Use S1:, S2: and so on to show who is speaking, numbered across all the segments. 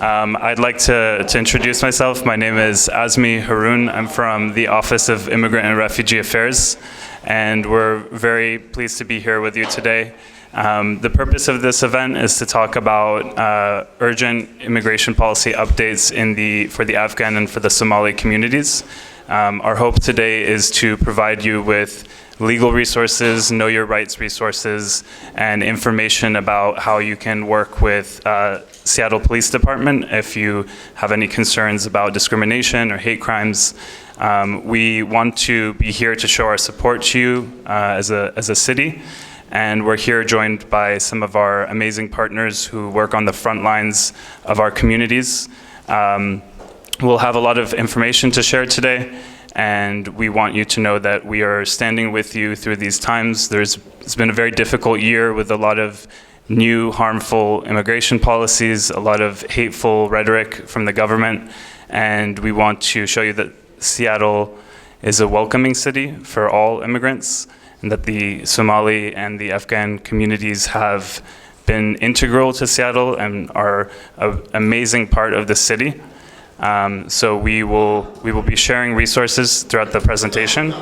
S1: I'd like to introduce myself. My name is Azmi Haroon. I'm from the Office of Immigrant and Refugee Affairs, and we're very pleased to be here with you today. The purpose of this event is to talk about urgent immigration policy updates for the Afghan and for the Somali communities. Our hope today is to provide you with legal resources, know your rights resources, and information about how you can work with Seattle Police Department if you have any concerns about discrimination or hate crimes. We want to be here to show our support to you as a city, and we're here joined by some of our amazing partners who work on the front lines of our communities. We'll have a lot of information to share today, and we want you to know that we are standing with you through these times. It's been a very difficult year with a lot of new harmful immigration policies, a lot of hateful rhetoric from the government, and we want to show you that Seattle is a welcoming city for all immigrants, and that the Somali and the Afghan communities have been integral to Seattle and are an amazing part of the city. So we will be sharing resources throughout the presentation.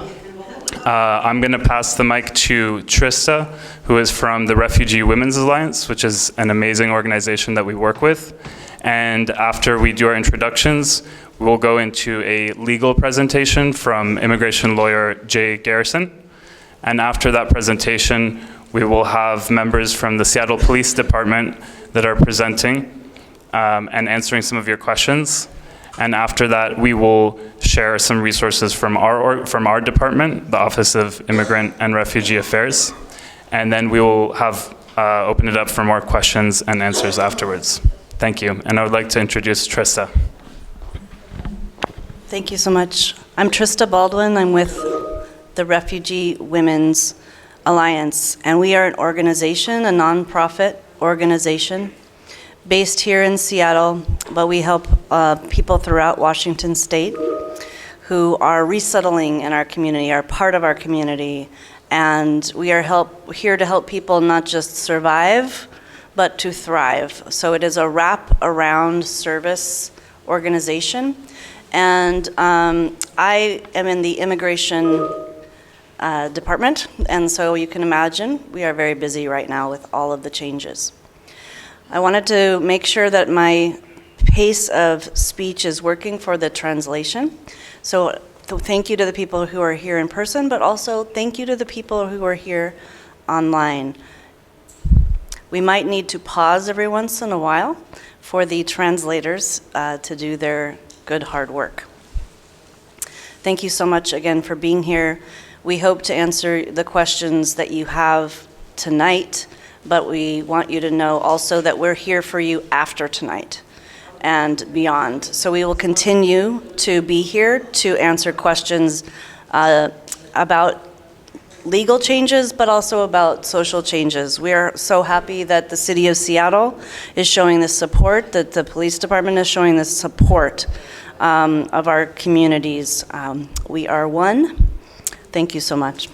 S1: I'm going to pass the mic to Trista, who is from the Refugee Women's Alliance, which is an amazing organization that we work with. And after we do our introductions, we'll go into a legal presentation from immigration lawyer Jay Garrison. And after that presentation, we will have members from the Seattle Police Department that are presenting and answering some of your questions. And after that, we will share some resources from our department, the Office of Immigrant and Refugee Affairs. And then we will have open it up for more questions and answers afterwards. Thank you. And I would like to introduce Trista.
S2: Thank you so much. I'm Trista Baldwin. I'm with the Refugee Women's Alliance, and we are an organization, a nonprofit organization based here in Seattle, but we help people throughout Washington State who are resettling in our community, are part of our community, and we are here to help people not just survive, but to thrive. So it is a wrap-around service organization, and I am in the immigration department, and so you can imagine we are very busy right now with all of the changes. I wanted to make sure that my pace of speech is working for the translation. So thank you to the people who are here in person, but also thank you to the people who are here online. We might need to pause every once in a while for the translators to do their good hard work. Thank you so much again for being here. We hope to answer the questions that you have tonight, but we want you to know also that we're here for you after tonight and beyond. So we will continue to be here to answer questions about legal changes, but also about social changes. We are so happy that the City of Seattle is showing this support, that the police department is showing this support of our communities. We are one. Thank you so much.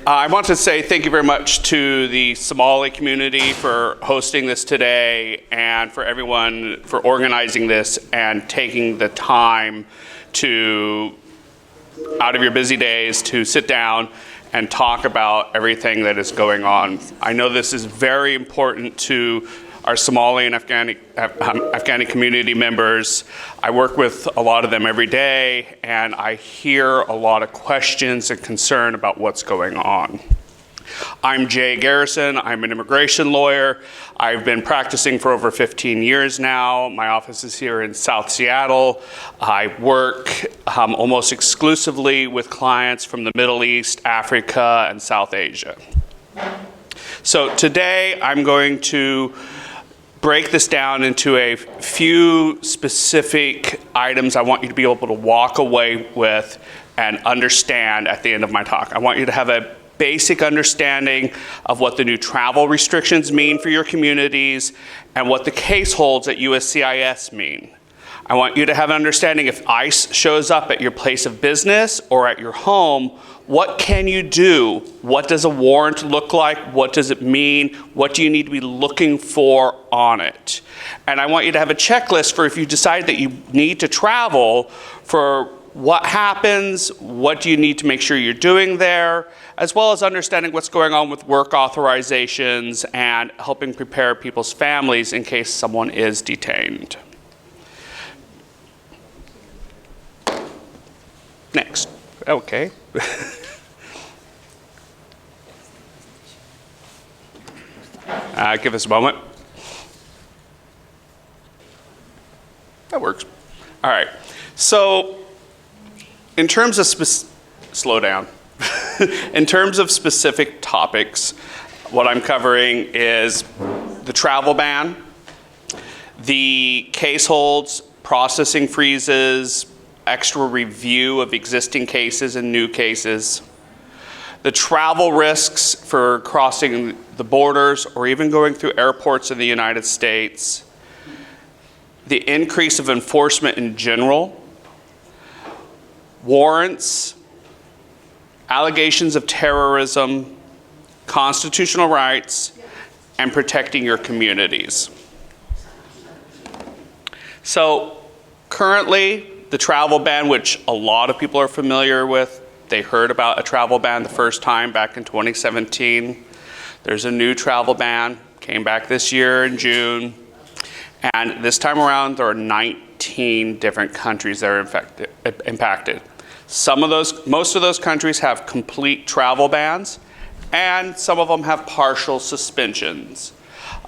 S3: I want to say thank you very much to the Somali community for hosting this today, and for everyone for organizing this and taking the time to, out of your busy days, to sit down and talk about everything that is going on. I know this is very important to our Somali and Afghani community members. I work with a lot of them every day, and I hear a lot of questions and concern about what's going on. I'm Jay Garrison. I'm an immigration lawyer. I've been practicing for over 15 years now. My office is here in South Seattle. I work almost exclusively with clients from the Middle East, Africa, and South Asia. So today I'm going to break this down into a few specific items I want you to be able to walk away with and understand at the end of my talk. I want you to have a basic understanding of what the new travel restrictions mean for your communities and what the case holds at USCIS mean. I want you to have an understanding if ICE shows up at your place of business or at your home, what can you do? What does a warrant look like? What does it mean? What do you need to be looking for on it? And I want you to have a checklist for if you decide that you need to travel, for what happens, what do you need to make sure you're doing there, as well as understanding what's going on with work authorizations and helping prepare people's families in case someone is detained. Next. Okay. Give us a moment. That works. All right. So, in terms of slow down. In terms of specific topics, what I'm covering is the travel ban, the case holds, processing freezes, extra review of existing cases and new cases, the travel risks for crossing the borders or even going through airports in the United States, the increase of enforcement in general, warrants, allegations of terrorism, constitutional rights, and protecting your communities. So currently, the travel ban, which a lot of people are familiar with, they heard about a travel ban the first time back in 2017. There's a new travel ban, came back this year in June. And this time around, there are 19 different countries that are impacted. Most of those countries have complete travel bans, and some of them have partial suspensions.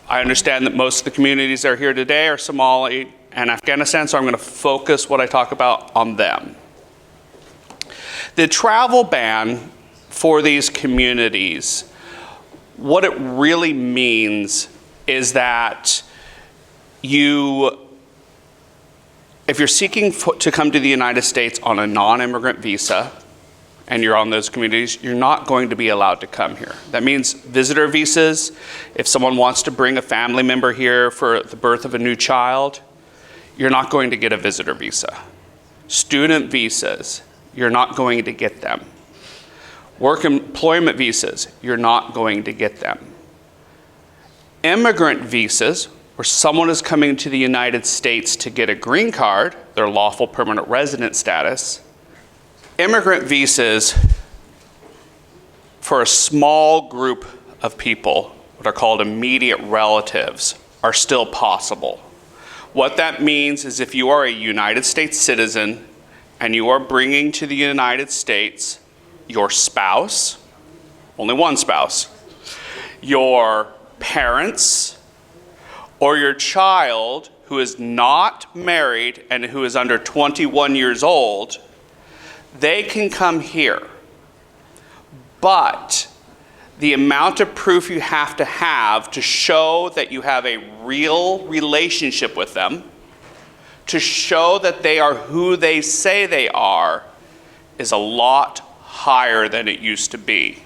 S3: I understand that most of the communities that are here today are Somali and Afghanistan, so I'm going to focus what I talk about on them. The travel ban for these communities, what it really means is that if you're seeking to come to the United States on a non-immigrant visa, and you're on those communities, you're not going to be allowed to come here. That means visitor visas. If someone wants to bring a family member here for the birth of a new child, you're not going to get a visitor visa. Student visas, you're not going to get them. Work employment visas, you're not going to get them. Immigrant visas, where someone is coming to the United States to get a green card, their lawful permanent resident status. Immigrant visas for a small group of people, what are called immediate relatives, are still possible. What that means is if you are a United States citizen and you are bringing to the United States your spouse, only one spouse, your parents, or your child who is not married and who is under 21 years old, they can come here. But the amount of proof you have to show that you have a real relationship with them, to show that they are who they say they are, is a lot higher than it used to be.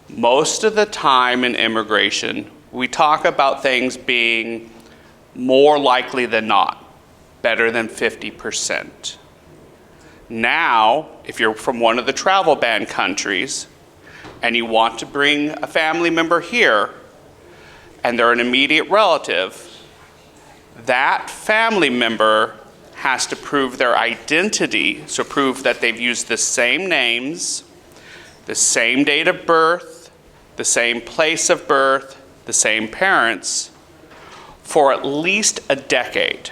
S3: Most of the time in immigration, we talk about things being more likely than not, better than 50%. Now, if you're from one of the travel ban countries and you want to bring a family member here and they're an immediate relative, that family member has to prove their identity, so prove that they've used the same names, the same date of birth, the same place of birth, the same parents, for at least a decade.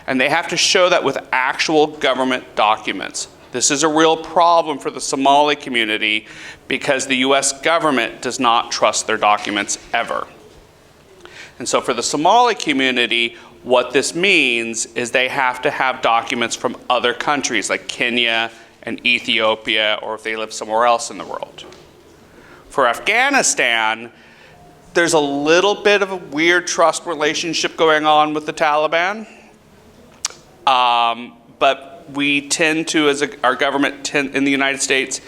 S3: And they have to show that with actual government documents. This is a real problem for the Somali community because the US government does not trust their documents ever. And so for the Somali community, what this means is they have to have documents from other countries like Kenya and Ethiopia, or if they live somewhere else in the world. For Afghanistan, there's a little bit of a weird trust relationship going on with the Taliban. But we tend to, our government in the United States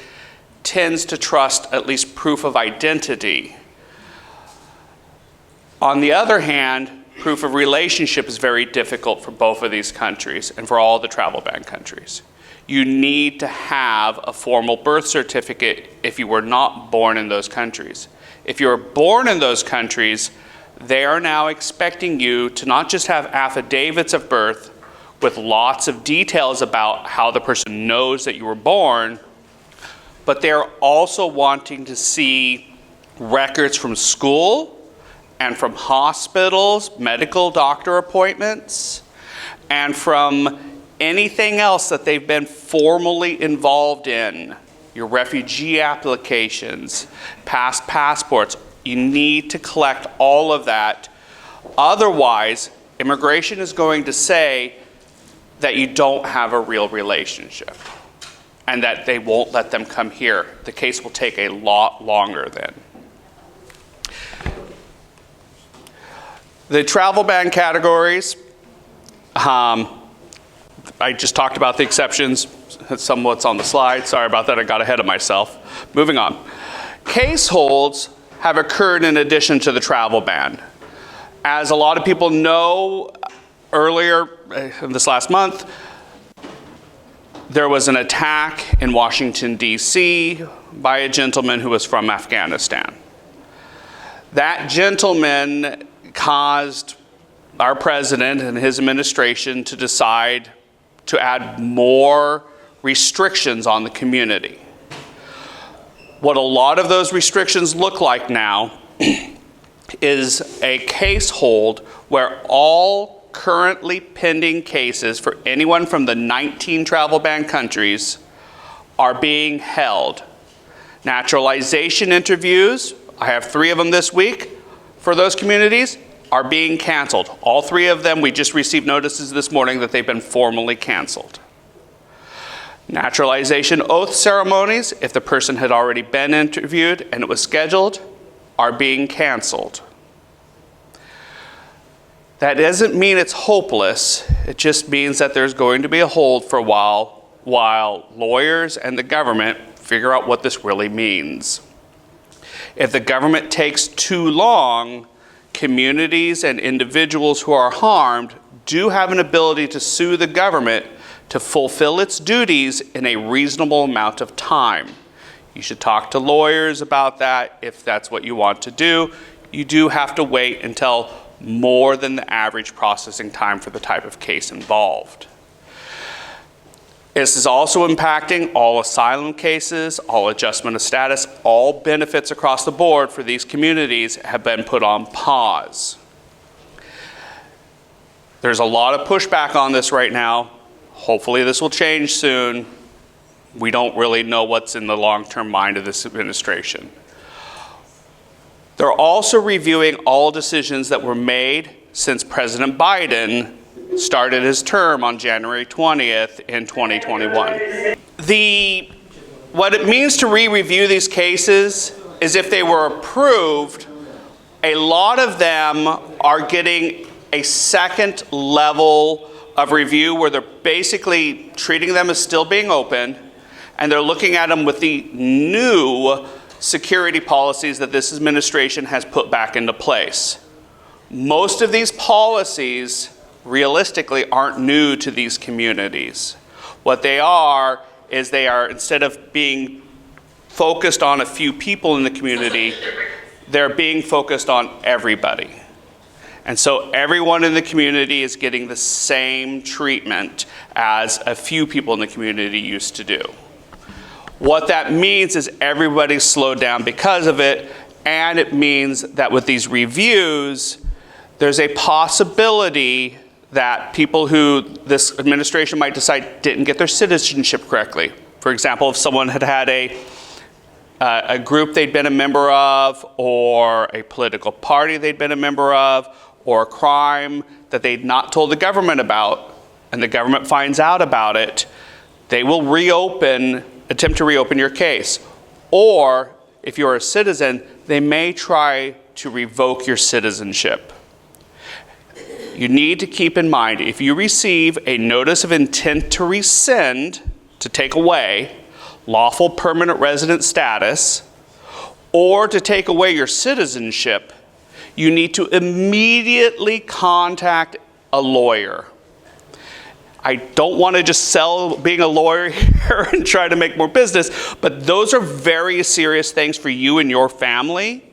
S3: tends to trust at least proof of identity. On the other hand, proof of relationship is very difficult for both of these countries and for all the travel ban countries. You need to have a formal birth certificate if you were not born in those countries. If you were born in those countries, they are now expecting you to not just have affidavits of birth with lots of details about how the person knows that you were born, but they're also wanting to see records from school and from hospitals, medical doctor appointments, and from anything else that they've been formally involved in. Your refugee applications, past passports. You need to collect all of that. Otherwise, immigration is going to say that you don't have a real relationship and that they won't let them come here. The case will take a lot longer then. The travel ban categories, I just talked about the exceptions. Some what's on the slide. Sorry about that, I got ahead of myself. Moving on. Case holds have occurred in addition to the travel ban. As a lot of people know, earlier this last month, there was an attack in Washington, D.C. by a gentleman who was from Afghanistan. That gentleman caused our president and his administration to decide to add more restrictions on the community. What a lot of those restrictions look like now is a case hold where all currently pending cases for anyone from the 19 travel ban countries are being held. Naturalization interviews, I have 3 of them this week for those communities, are being canceled. All 3 of them, we just received notices this morning that they've been formally canceled. Naturalization oath ceremonies, if the person had already been interviewed and it was scheduled, are being canceled. That doesn't mean it's hopeless. It just means that there's going to be a hold for a while lawyers and the government figure out what this really means. If the government takes too long, communities and individuals who are harmed do have an ability to sue the government to fulfill its duties in a reasonable amount of time. You should talk to lawyers about that if that's what you want to do. You do have to wait until more than the average processing time for the type of case involved. This is also impacting all asylum cases, all adjustment of status, all benefits across the board for these communities have been put on pause. There's a lot of pushback on this right now. Hopefully this will change soon. We don't really know what's in the long-term mind of this administration. They're also reviewing all decisions that were made since President Biden started his term on January 20th in 2021. What it means to re-review these cases is if they were approved, a lot of them are getting a second level of review where they're basically treating them as still being open, and they're looking at them with the new security policies that this administration has put back into place. Most of these policies realistically aren't new to these communities. What they are is they are, instead of being focused on a few people in the community, they're being focused on everybody. And so everyone in the community is getting the same treatment as a few people in the community used to do. What that means is everybody's slowed down because of it, and it means that with these reviews, there's a possibility that people who this administration might decide didn't get their citizenship correctly. For example, if someone had had a group they'd been a member of, or a political party they'd been a member of, or a crime that they'd not told the government about, and the government finds out about it, they will attempt to reopen your case. Or, if you're a citizen, they may try to revoke your citizenship. You need to keep in mind, if you receive a notice of intent to rescind, to take away lawful permanent resident status, or to take away your citizenship, You need to immediately contact a lawyer. I don't want to just sell being a lawyer here and try to make more business, but those are very serious things for you and your family.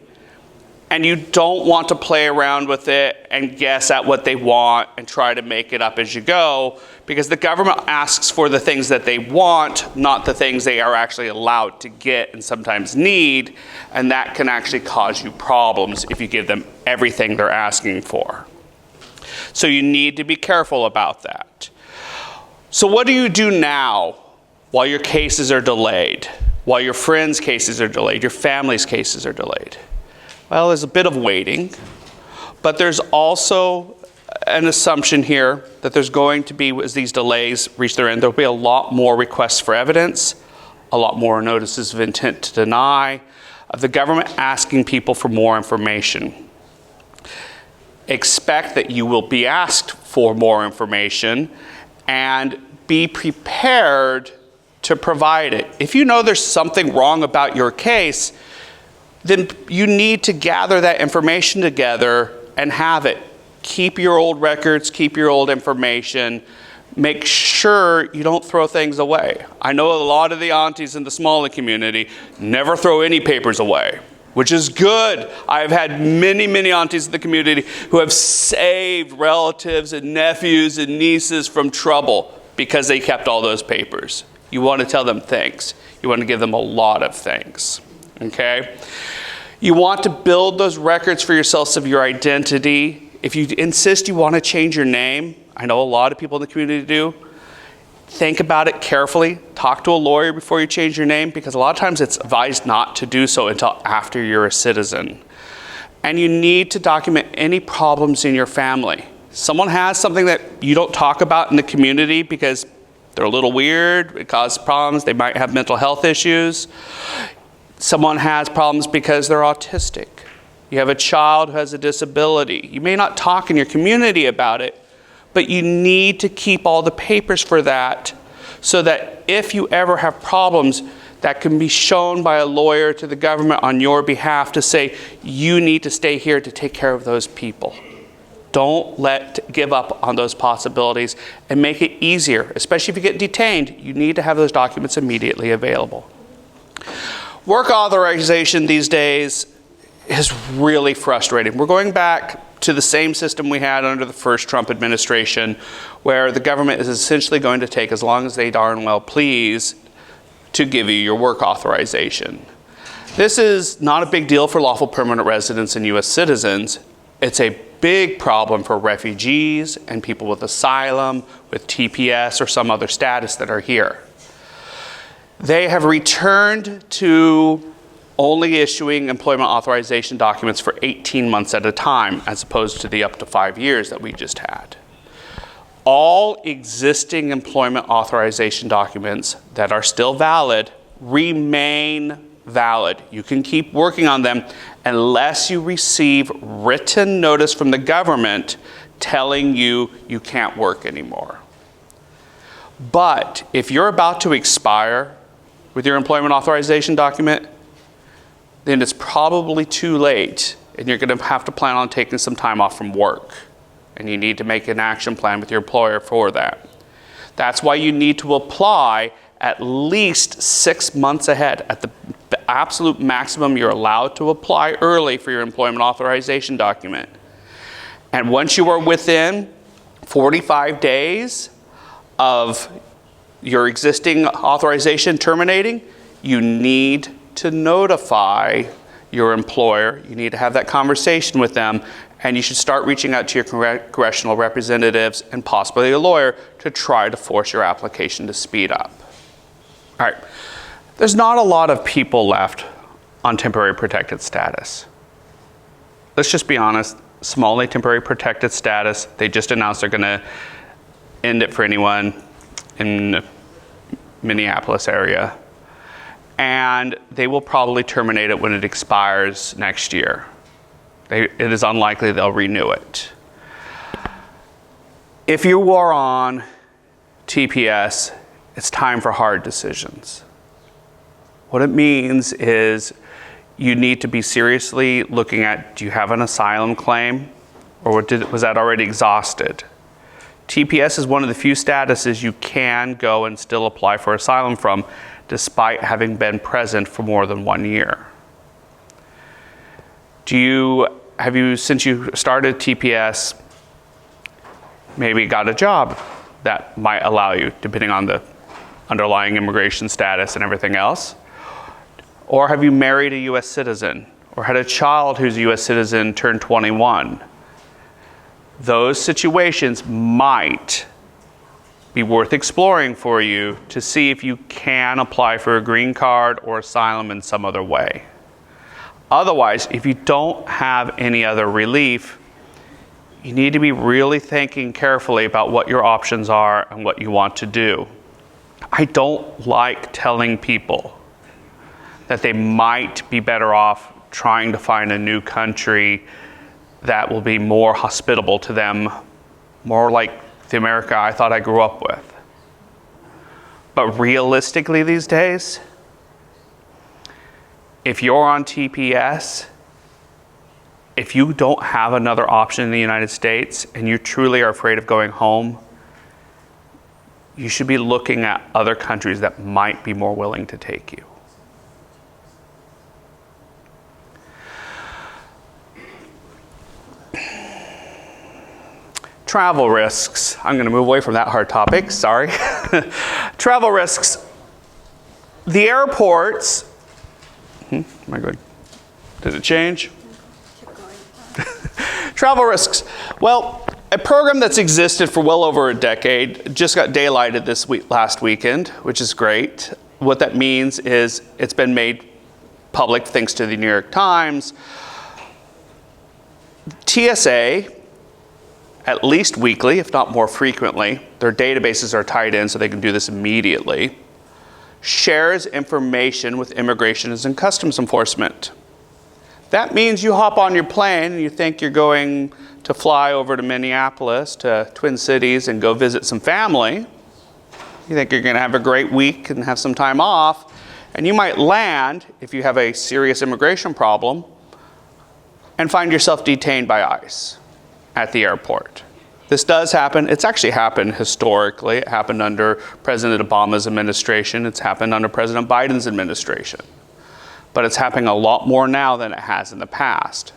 S3: And you don't want to play around with it and guess at what they want and try to make it up as you go, because the government asks for the things that they want, not the things they are actually allowed to get and sometimes need, and that can actually cause you problems if you give them everything they're asking for. So you need to be careful about that. So what do you do now while your cases are delayed, while your friends' cases are delayed, your family's cases are delayed? Well, there's a bit of waiting, but there's also an assumption here that there's going to be, as these delays reach their end, there'll be a lot more requests for evidence, a lot more notices of intent to deny, of the government asking people for more information. Expect that you will be asked for more information and be prepared to provide it. If you know there's something wrong about your case, then you need to gather that information together and have it. Keep your old records, keep your old information. Make sure you don't throw things away. I know a lot of the aunties in the Somali community never throw any papers away, which is good. I've had many, many aunties in the community who have saved relatives and nephews and nieces from trouble because they kept all those papers. You want to tell them thanks. You want to give them a lot of thanks. Okay? You want to build those records for yourselves of your identity. If you insist you want to change your name, I know a lot of people in the community do, think about it carefully. Talk to a lawyer before you change your name, because a lot of times it's advised not to do so until after you're a citizen. And you need to document any problems in your family. Someone has something that you don't talk about in the community because they're a little weird, it causes problems, they might have mental health issues. Someone has problems because they're autistic. You have a child who has a disability. You may not talk in your community about it, but you need to keep all the papers for that so that if you ever have problems, that can be shown by a lawyer to the government on your behalf to say, you need to stay here to take care of those people. Don't give up on those possibilities and make it easier, especially if you get detained. You need to have those documents immediately available. Work authorization these days is really frustrating. We're going back to the same system we had under the first Trump administration, where the government is essentially going to take as long as they darn well please to give you your work authorization. This is not a big deal for lawful permanent residents and U.S. citizens. It's a big problem for refugees and people with asylum, with TPS, or some other status that are here. They have returned to only issuing employment authorization documents for 18 months at a time, as opposed to the up to 5 years that we just had. All existing employment authorization documents that are still valid remain valid. You can keep working on them unless you receive written notice from the government telling you you can't work anymore. But if you're about to expire with your employment authorization document, then it's probably too late and you're going to have to plan on taking some time off from work. And you need to make an action plan with your employer for that. That's why you need to apply at least 6 months ahead. At the absolute maximum, you're allowed to apply early for your employment authorization document. And once you are within 45 days of your existing authorization terminating, you need to notify your employer. You need to have that conversation with them, and you should start reaching out to your congressional representatives and possibly a lawyer to try to force your application to speed up. All right, there's not a lot of people left on temporary protected status. Let's just be honest, Somali temporary protected status, they just announced they're gonna end it for anyone in the Minneapolis area. And they will probably terminate it when it expires next year. It is unlikely they'll renew it. If you are on TPS, it's time for hard decisions. What it means is you need to be seriously looking at, do you have an asylum claim, or was that already exhausted? TPS is one of the few statuses you can go and still apply for asylum from, despite having been present for more than 1 year. Have you, since you started TPS, maybe got a job that might allow you, depending on the underlying immigration status and everything else? Or have you married a US citizen, or had a child who's a US citizen turn 21? Those situations might be worth exploring for you to see if you can apply for a green card or asylum in some other way. Otherwise, if you don't have any other relief, you need to be really thinking carefully about what your options are and what you want to do. I don't like telling people that they might be better off trying to find a new country that will be more hospitable to them, more like the America I thought I grew up with. But realistically these days, if you're on TPS, if you don't have another option in the United States and you truly are afraid of going home, you should be looking at other countries that might be more willing to take you. Travel risks. I'm going to move away from that hard topic, sorry. Travel risks. The airports, am I good? Did it change? Travel risks. Well, a program that's existed for well over a decade just got daylighted last weekend, which is great. What that means is it's been made public thanks to the New York Times. TSA, at least weekly, if not more frequently, their databases are tied in so they can do this immediately, shares information with Immigration and Customs Enforcement. That means you hop on your plane and you think you're going to fly over to Minneapolis, to Twin Cities, and go visit some family. You think you're going to have a great week and have some time off, and you might land, if you have a serious immigration problem, and find yourself detained by ICE at the airport. This does happen. It's actually happened historically. It happened under President Obama's administration. It's happened under President Biden's administration. But it's happening a lot more now than it has in the past.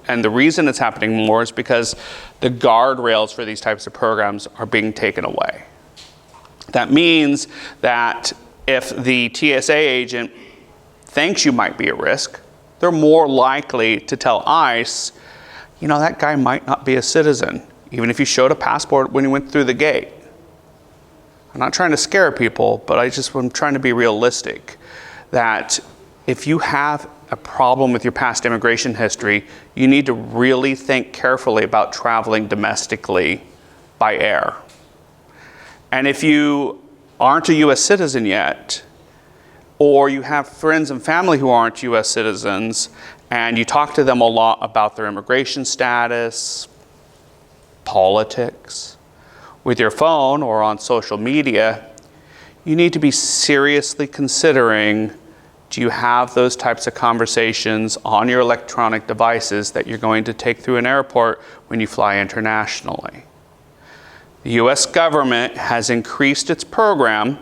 S3: And the reason it's happening more is because the guardrails for these types of programs are being taken away. That means that if the TSA agent thinks you might be at risk, they're more likely to tell ICE, you know, that guy might not be a citizen, even if you showed a passport when you went through the gate. I'm not trying to scare people, but I'm trying to be realistic that if you have a problem with your past immigration history, you need to really think carefully about traveling domestically by air. And if you aren't a US citizen yet, or you have friends and family who aren't US citizens, and you talk to them a lot about their immigration status, politics, with your phone or on social media, you need to be seriously considering, do you have those types of conversations on your electronic devices that you're going to take through an airport when you fly internationally? The US government has increased its program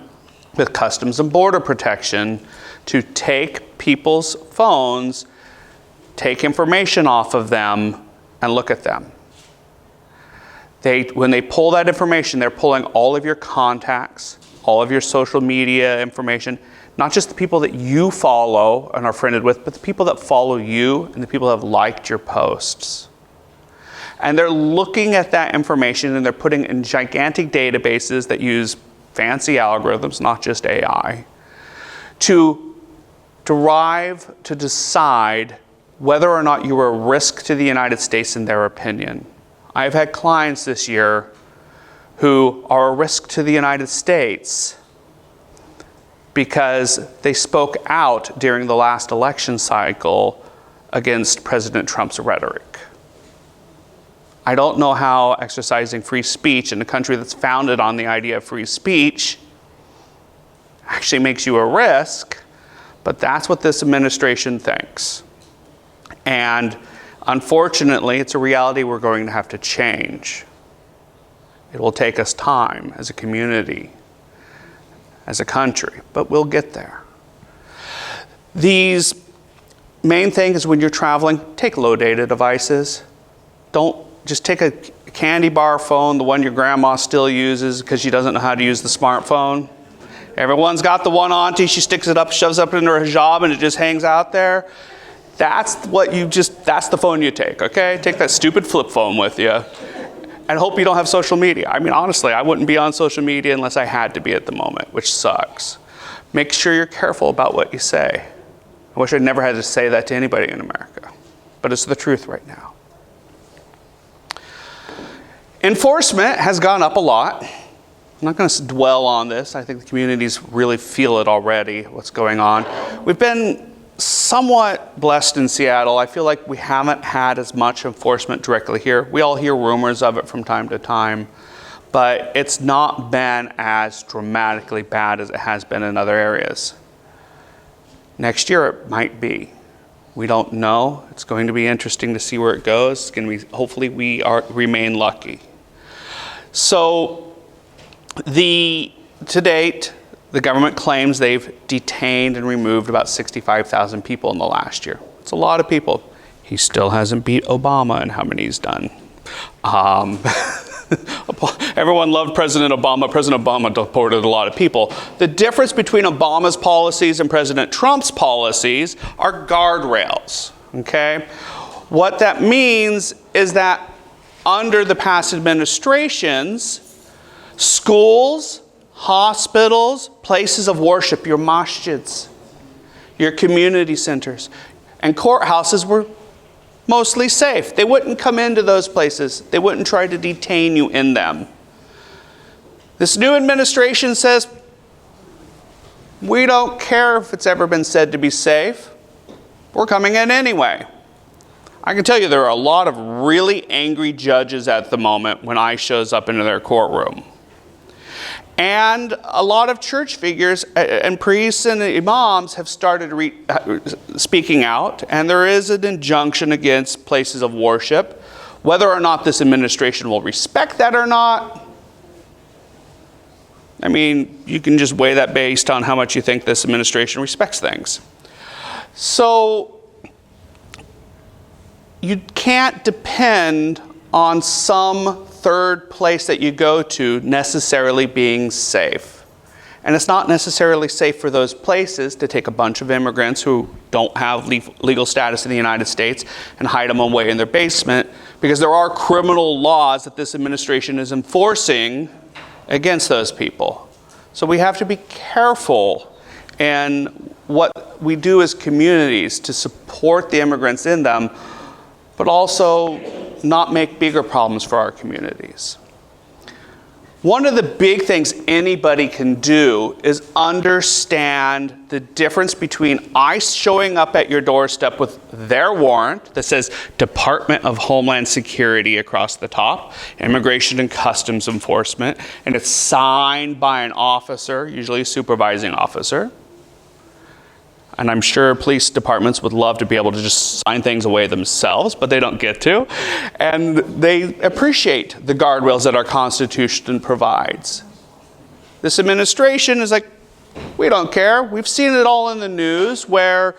S3: with Customs and Border Protection to take people's phones, take information off of them, and look at them. When they pull that information, they're pulling all of your contacts, all of your social media information, not just the people that you follow and are friended with, but the people that follow you and the people that have liked your posts. And they're looking at that information and they're putting in gigantic databases that use fancy algorithms, not just AI, to decide whether or not you are a risk to the United States in their opinion. I've had clients this year who are a risk to the United States because they spoke out during the last election cycle against President Trump's rhetoric. I don't know how exercising free speech in a country that's founded on the idea of free speech actually makes you a risk, But that's what this administration thinks. And unfortunately, it's a reality we're going to have to change. It will take us time as a community, as a country, but we'll get there. These main thing is when you're traveling, take low data devices. Don't just take a candy bar phone, the one your grandma still uses because she doesn't know how to use the smartphone. Everyone's got the one auntie, she sticks it up, shoves it up in her hijab, and it just hangs out there. That's the phone you take, okay? Take that stupid flip phone with you and hope you don't have social media. I mean, honestly, I wouldn't be on social media unless I had to be at the moment, which sucks. Make sure you're careful about what you say. I wish I'd never had to say that to anybody in America, but it's the truth right now. Enforcement has gone up a lot. I'm not going to dwell on this. I think the communities really feel it already, what's going on. We've been somewhat blessed in Seattle. I feel like we haven't had as much enforcement directly here. We all hear rumors of it from time to time, but it's not been as dramatically bad as it has been in other areas. Next year it might be. We don't know. It's going to be interesting to see where it goes. It's going to be, hopefully we remain lucky. So to date, the government claims they've detained and removed about 65,000 people in the last year. It's a lot of people. He still hasn't beat Obama in how many he's done. Everyone loved President Obama. President Obama deported a lot of people. The difference between Obama's policies and President Trump's policies are guardrails, okay? What that means is that under the past administrations, schools, hospitals, places of worship, your masjids, your community centers, and courthouses were mostly safe. They wouldn't come into those places. They wouldn't try to detain you in them. This new administration says, we don't care if it's ever been said to be safe. We're coming in anyway. I can tell you there are a lot of really angry judges at the moment when ICE shows up into their courtroom. And a lot of church figures and priests and imams have started speaking out, and there is an injunction against places of worship. Whether or not this administration will respect that or not, I mean, you can just weigh that based on how much you think this administration respects things. So you can't depend on some third place that you go to necessarily being safe. And it's not necessarily safe for those places to take a bunch of immigrants who don't have legal status in the United States and hide them away in their basement, because there are criminal laws that this administration is enforcing against those people. So we have to be careful in what we do as communities to support the immigrants in them, but also not make bigger problems for our communities. One of the big things anybody can do is understand the difference between ICE showing up at your doorstep with their warrant that says Department of Homeland Security across the top, Immigration and Customs Enforcement, and it's signed by an officer, usually a supervising officer. And I'm sure police departments would love to be able to just sign things away themselves, but they don't get to. And they appreciate the guardrails that our Constitution provides. This administration is like, we don't care. We've seen it all in the news where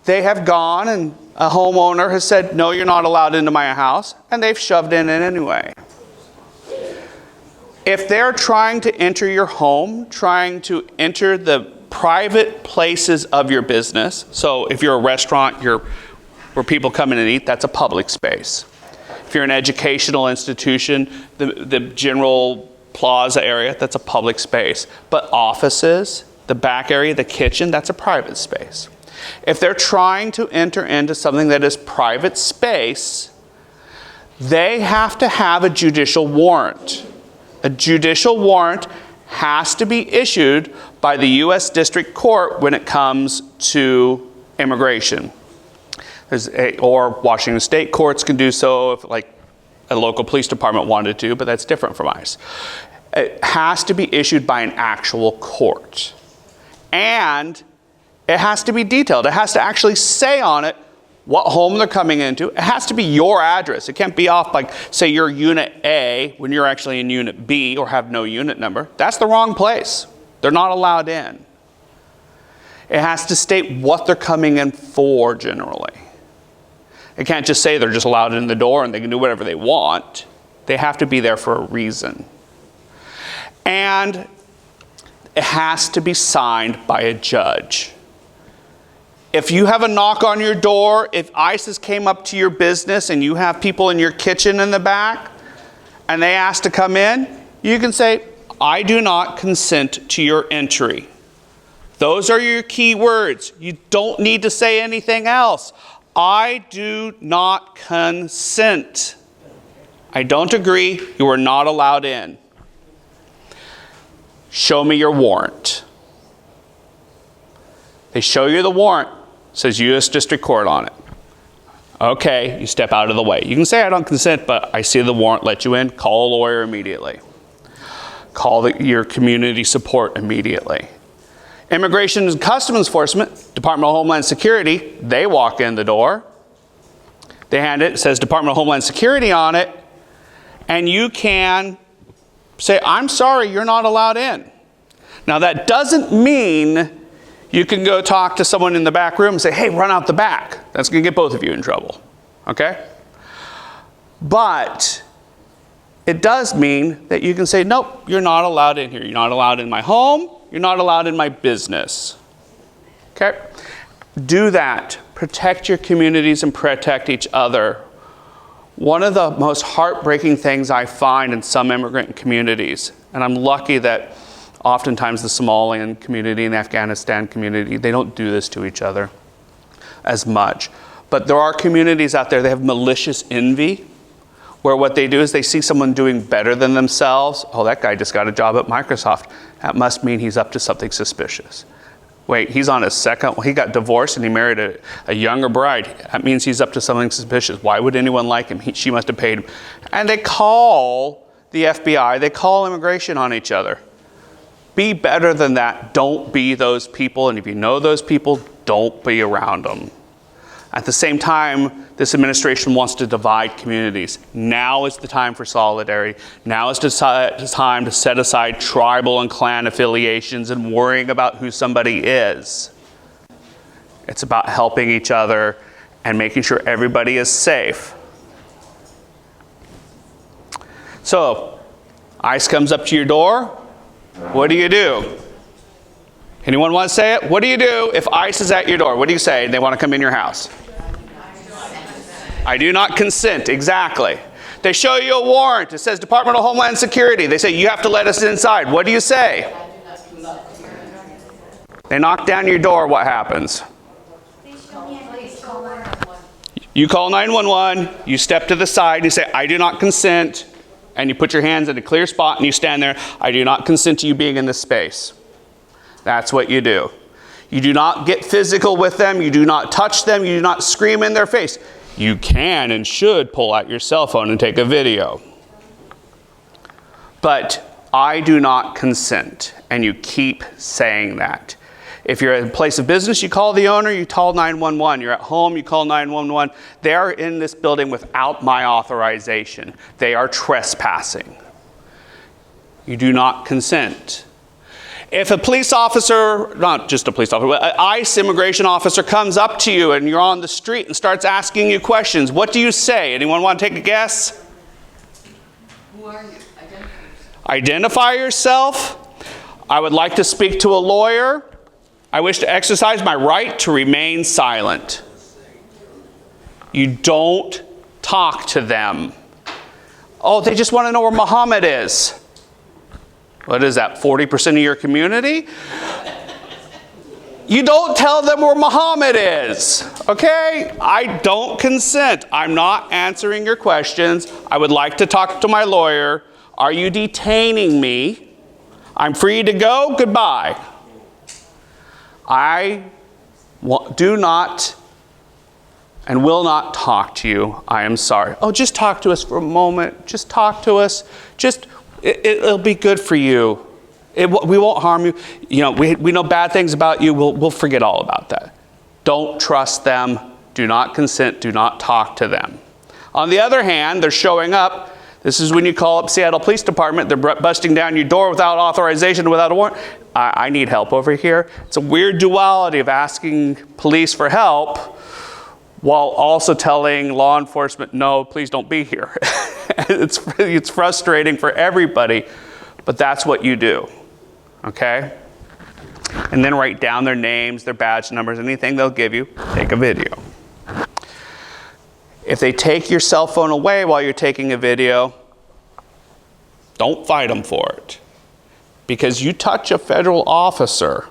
S3: they have gone and a homeowner has said, no, you're not allowed into my house, and they've shoved in it anyway. If they're trying to enter your home, trying to enter the private places of your business. So if you're a restaurant, where people come in and eat, that's a public space. If you're an educational institution, the general plaza area, that's a public space. But offices, the back area, the kitchen, that's a private space. If they're trying to enter into something that is private space, they have to have a judicial warrant. A judicial warrant has to be issued by the U.S. District Court when it comes to immigration. Or Washington State courts can do so if like a local police department wanted to, but that's different from ICE. It has to be issued by an actual court. And It has to be detailed. It has to actually say on it what home they're coming into. It has to be your address. It can't be off like, say you're Unit A when you're actually in Unit B or have no unit number. That's the wrong place. They're not allowed in. It has to state what they're coming in for generally. It can't just say they're just allowed in the door and they can do whatever they want. They have to be there for a reason. And it has to be signed by a judge. If you have a knock on your door, if ISIS came up to your business and you have people in your kitchen in the back and they ask to come in, you can say, I do not consent to your entry. Those are your key words. You don't need to say anything else. I do not consent. I don't agree. You are not allowed in. Show me your warrant. They show you the warrant. It says U.S. District Court on it. Okay, you step out of the way. You can say I don't consent, but I see the warrant, let you in. Call a lawyer immediately. Call your community support immediately. Immigration and Customs Enforcement, Department of Homeland Security, they walk in the door. They hand it, it says Department of Homeland Security on it, and you can say, I'm sorry, you're not allowed in. Now that doesn't mean you can go talk to someone in the back room and say, hey, run out the back. That's going to get both of you in trouble, okay? But it does mean that you can say, nope, you're not allowed in here. You're not allowed in my home. You're not allowed in my business. Okay? Do that. Protect your communities and protect each other. One of the most heartbreaking things I find in some immigrant communities, and I'm lucky that oftentimes the Somalian community and the Afghanistan community, they don't do this to each other as much. But there are communities out there that have malicious envy, where what they do is they see someone doing better than themselves. Oh, that guy just got a job at Microsoft. That must mean he's up to something suspicious. Wait, he's on his second, well, he got divorced and he married a younger bride. That means he's up to something suspicious. Why would anyone like him? She must have paid him. And they call the FBI, they call immigration on each other. Be better than that. Don't be those people. And if you know those people, don't be around them. At the same time, this administration wants to divide communities. Now is the time for solidarity. Now is the time to set aside tribal and clan affiliations and worrying about who somebody is. It's about helping each other and making sure everybody is safe. So, ICE comes up to your door. What do you do? Anyone want to say it? What do you do if ICE is at your door? What do you say? They want to come in your house. I do not consent. Exactly. They show you a warrant. It says Department of Homeland Security. They say, you have to let us inside. What do you say? They knock down your door. What happens? You call 911. You step to the side. You say, I do not consent. And you put your hands in a clear spot and you stand there. I do not consent to you being in this space. That's what you do. You do not get physical with them. You do not touch them. You do not scream in their face. You can and should pull out your cell phone and take a video. But I do not consent. And you keep saying that. If you're at a place of business, you call the owner, you call 911. You're at home, you call 911. They are in this building without my authorization. They are trespassing. You do not consent. If a police officer, not just a police officer, but an ICE immigration officer comes up to you and you're on the street and starts asking you questions, what do you say? Anyone want to take a guess?
S4: Who are you?
S3: Identify yourself. I would like to speak to a lawyer. I wish to exercise my right to remain silent. You don't talk to them. Oh, they just want to know where Muhammad is. What is that, 40% of your community? You don't tell them where Muhammad is, okay? I don't consent. I'm not answering your questions. I would like to talk to my lawyer. Are you detaining me? I'm free to go. Goodbye. I do not and will not talk to you. I am sorry. Oh, just talk to us for a moment. Just talk to us. It'll be good for you. We won't harm you. You know, we know bad things about you. We'll forget all about that. Don't trust them. Do not consent. Do not talk to them. On the other hand, they're showing up. This is when you call up Seattle Police Department. They're busting down your door without authorization, without a warrant. I need help over here. It's a weird duality of asking police for help while also telling law enforcement, no, please don't be here. It's frustrating for everybody, but that's what you do, okay? And then write down their names, their badge numbers, anything they'll give you, take a video. If they take your cell phone away while you're taking a video, don't fight them for it. Because you touch a federal officer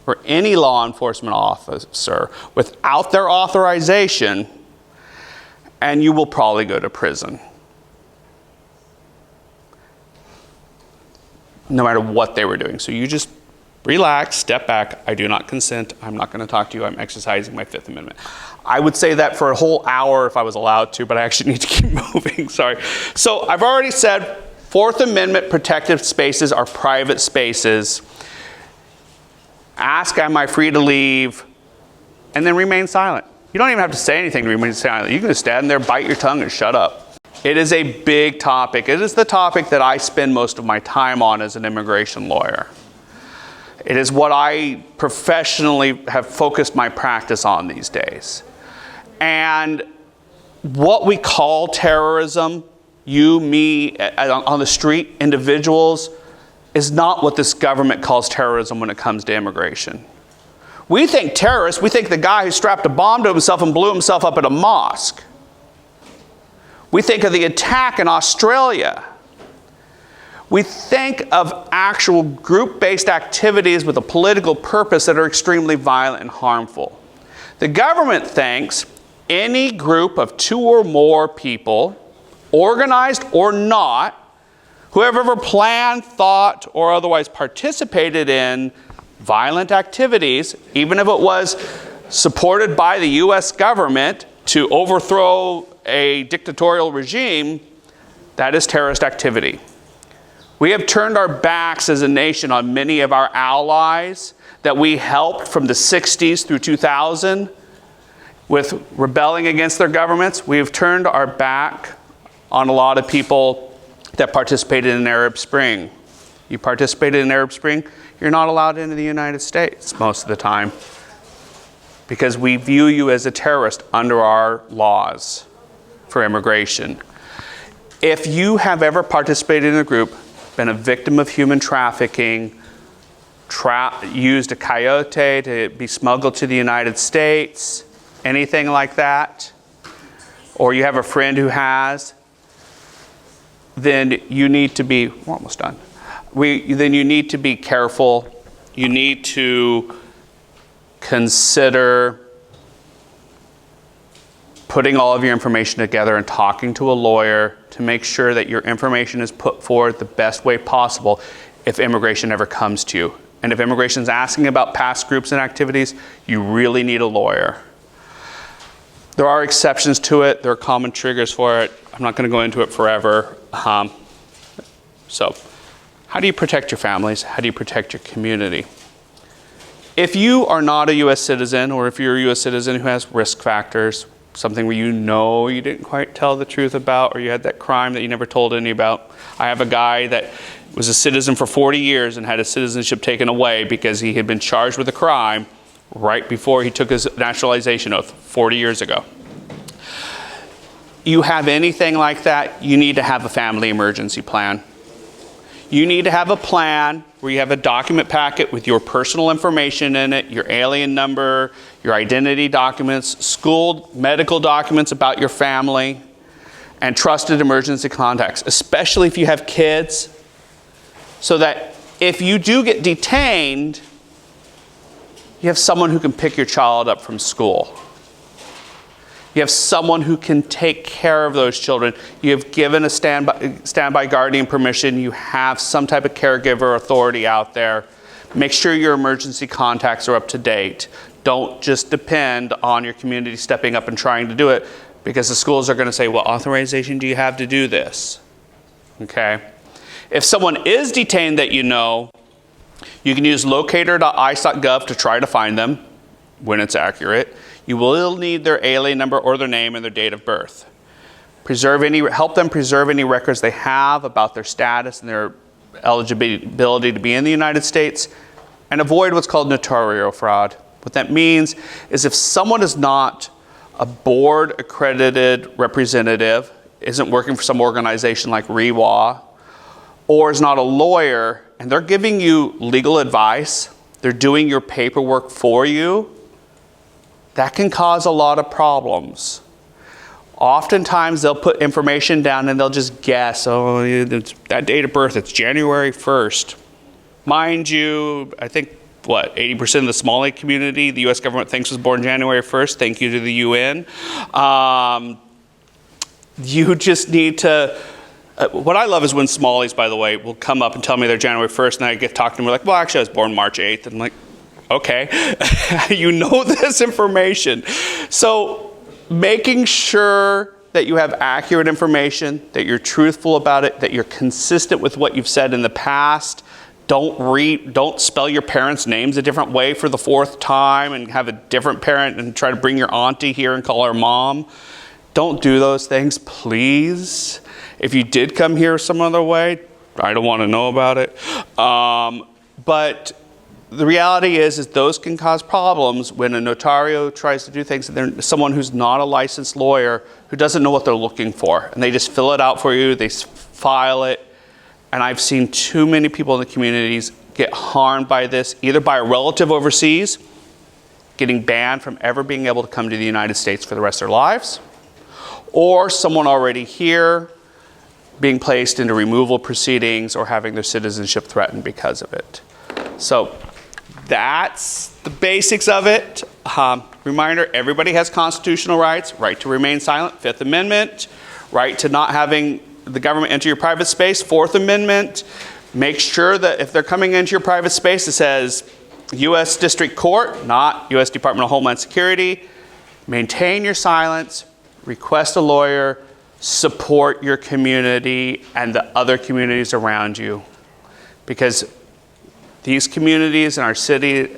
S3: or any law enforcement officer without their authorization, and you will probably go to prison. No matter what they were doing. So you just relax, step back. I do not consent. I'm not going to talk to you. I'm exercising my Fifth Amendment. I would say that for a whole hour if I was allowed to, but I actually need to keep moving. Sorry. So I've already said Fourth Amendment protected spaces are private spaces. Ask, am I free to leave? And then remain silent. You don't even have to say anything to remain silent. You can just stand there, bite your tongue, and shut up. It is a big topic. It is the topic that I spend most of my time on as an immigration lawyer. It is what I professionally have focused my practice on these days. And what we call terrorism, you, me, on the street, individuals, is not what this government calls terrorism when it comes to immigration. We think terrorists, we think the guy who strapped a bomb to himself and blew himself up at a mosque. We think of the attack in Australia. We think of actual group-based activities with a political purpose that are extremely violent and harmful. The government thinks any group of 2 or more people, organized or not, who have ever planned, thought, or otherwise participated in violent activities, even if it was supported by the U.S. government to overthrow a dictatorial regime, that is terrorist activity. We have turned our backs as a nation on many of our allies that we helped from the 60s through 2000 with rebelling against their governments. We have turned our back on a lot of people that participated in Arab Spring. You participated in Arab Spring, you're not allowed into the United States most of the time because we view you as a terrorist under our laws for immigration. If you have ever participated in a group, been a victim of human trafficking, used a coyote to be smuggled to the United States, anything like that, or you have a friend who has, then you need to be, we're almost done. Then you need to be careful. You need to consider putting all of your information together and talking to a lawyer to make sure that your information is put forward the best way possible if immigration ever comes to you. And if immigration is asking about past groups and activities, you really need a lawyer. There are exceptions to it. There are common triggers for it. I'm not going to go into it forever. So, how do you protect your families? How do you protect your community? If you are not a U.S. citizen, or if you're a U.S. citizen who has risk factors, something where you know you didn't quite tell the truth about, or you had that crime that you never told any about. I have a guy that was a citizen for 40 years and had his citizenship taken away because he had been charged with a crime right before he took his naturalization oath 40 years ago. You have anything like that, you need to have a family emergency plan. You need to have a plan where you have a document packet with your personal information in it, your alien number, your identity documents, school medical documents about your family, and trusted emergency contacts, especially if you have kids, so that if you do get detained, you have someone who can pick your child up from school. You have someone who can take care of those children. You have given a standby guardian permission. You have some type of caregiver authority out there. Make sure your emergency contacts are up to date. Don't just depend on your community stepping up and trying to do it, because the schools are going to say, what authorization do you have to do this? Okay? If someone is detained that you know, You can use locator.ice.gov to try to find them when it's accurate. You will need their alien number or their name and their date of birth. Help them preserve any records they have about their status and their eligibility to be in the United States, and avoid what's called notario fraud. What that means is if someone is not a board accredited representative, isn't working for some organization like REWA, or is not a lawyer, and they're giving you legal advice, they're doing your paperwork for you, that can cause a lot of problems. Oftentimes they'll put information down and they'll just guess, oh, that date of birth, it's January 1st. Mind you, I think, 80% of the Somali community, the US government thinks was born January 1st, thank you to the UN. You just need to, what I love is when Somalis, by the way, will come up and tell me they're January 1st, and I get talking to them, like, well, actually I was born March 8th. And I'm like, okay, you know this information. So making sure that you have accurate information, that you're truthful about it, that you're consistent with what you've said in the past. Don't spell your parents' names a different way for the 4th time and have a different parent and try to bring your auntie here and call her mom. Don't do those things, please. If you did come here some other way, I don't want to know about it. But the reality is those can cause problems when a notario tries to do things, and they're someone who's not a licensed lawyer who doesn't know what they're looking for. And they just fill it out for you, they file it. And I've seen too many people in the communities get harmed by this, either by a relative overseas, getting banned from ever being able to come to the United States for the rest of their lives, or someone already here being placed into removal proceedings or having their citizenship threatened because of it. So that's the basics of it. Reminder, everybody has constitutional rights: right to remain silent, 5th Amendment, right to not having the government enter your private space, 4th Amendment. Make sure that if they're coming into your private space, it says U.S. District Court, not U.S. Department of Homeland Security. Maintain your silence, request a lawyer, support your community and the other communities around you. Because these communities in our city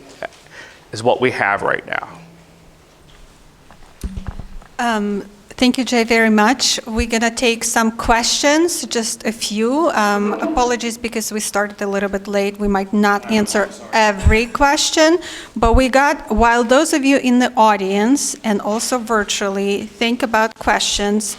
S3: is what we have right now.
S5: Thank you, Jay, very much. We're going to take some questions, just a few. Apologies because we started a little bit late. We might not answer every question, but while those of you in the audience and also virtually think about questions,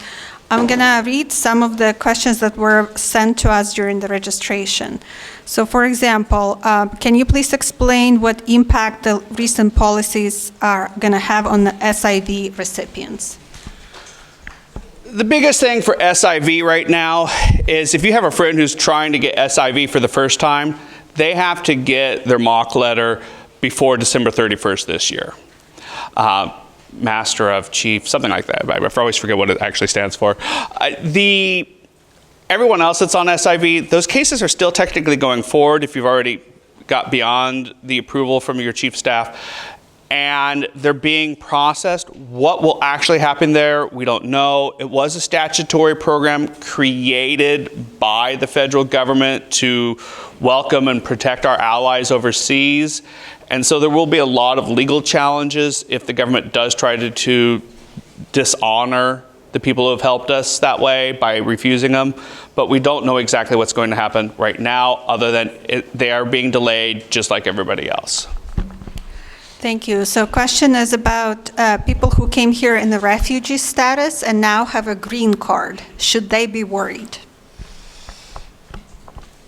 S5: I'm going to read some of the questions that were sent to us during the registration. So, for example, can you please explain what impact the recent policies are going to have on the SIV recipients?
S3: The biggest thing for SIV right now is if you have a friend who's trying to get SIV for the first time, they have to get their mock letter before December 31st this year. Master of Chief, something like that. I always forget what it actually stands for. Everyone else that's on SIV, those cases are still technically going forward if you've already got beyond the approval from your chief staff. And they're being processed. What will actually happen there, we don't know. It was a statutory program created by the federal government to welcome and protect our allies overseas. And so there will be a lot of legal challenges if the government does try to dishonor the people who have helped us that way by refusing them. But we don't know exactly what's going to happen right now, other than they are being delayed just like everybody else.
S5: Thank you. So question is about people who came here in the refugee status and now have a green card. Should they be worried?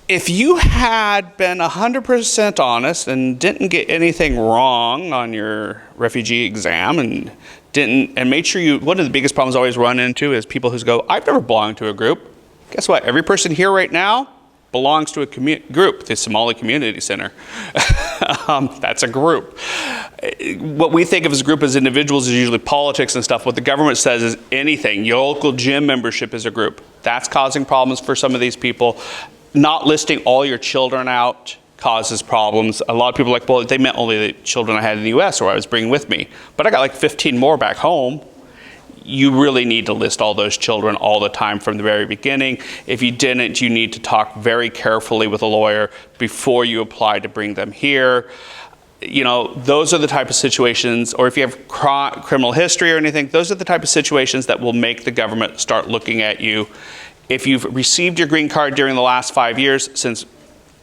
S3: If you had been 100% honest and didn't get anything wrong on your refugee exam and made sure one of the biggest problems I always run into is people who go, I've never belonged to a group. Guess what? Every person here right now belongs to a group, the Somali Community Center. That's a group. What we think of as a group as individuals is usually politics and stuff. What the government says is anything. Your local gym membership is a group. That's causing problems for some of these people. Not listing all your children out causes problems. A lot of people are like, well, they meant only the children I had in the U.S. or I was bringing with me. But I got like 15 more back home. you really need to list all those children all the time from the very beginning. If you didn't, you need to talk very carefully with a lawyer before you apply to bring them here. Those are the type of situations, or if you have criminal history or anything, those are the type of situations that will make the government start looking at you. If you've received your green card during the last 5 years, since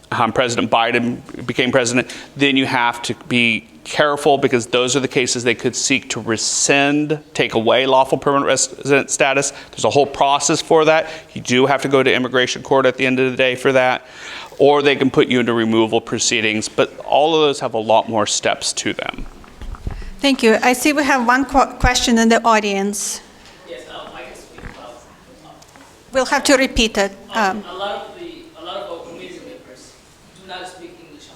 S3: President Biden became president, then you have to be careful, because those are the cases they could seek to rescind, take away lawful permanent resident status. There's a whole process for that. You do have to go to immigration court at the end of the day for that, or they can put you into removal proceedings, but all of those have a lot more steps to them.
S5: Thank you. I see we have one question in the audience.
S6: Yes, I can speak about.
S5: We'll have to repeat it.
S6: A lot of our community members do not speak English,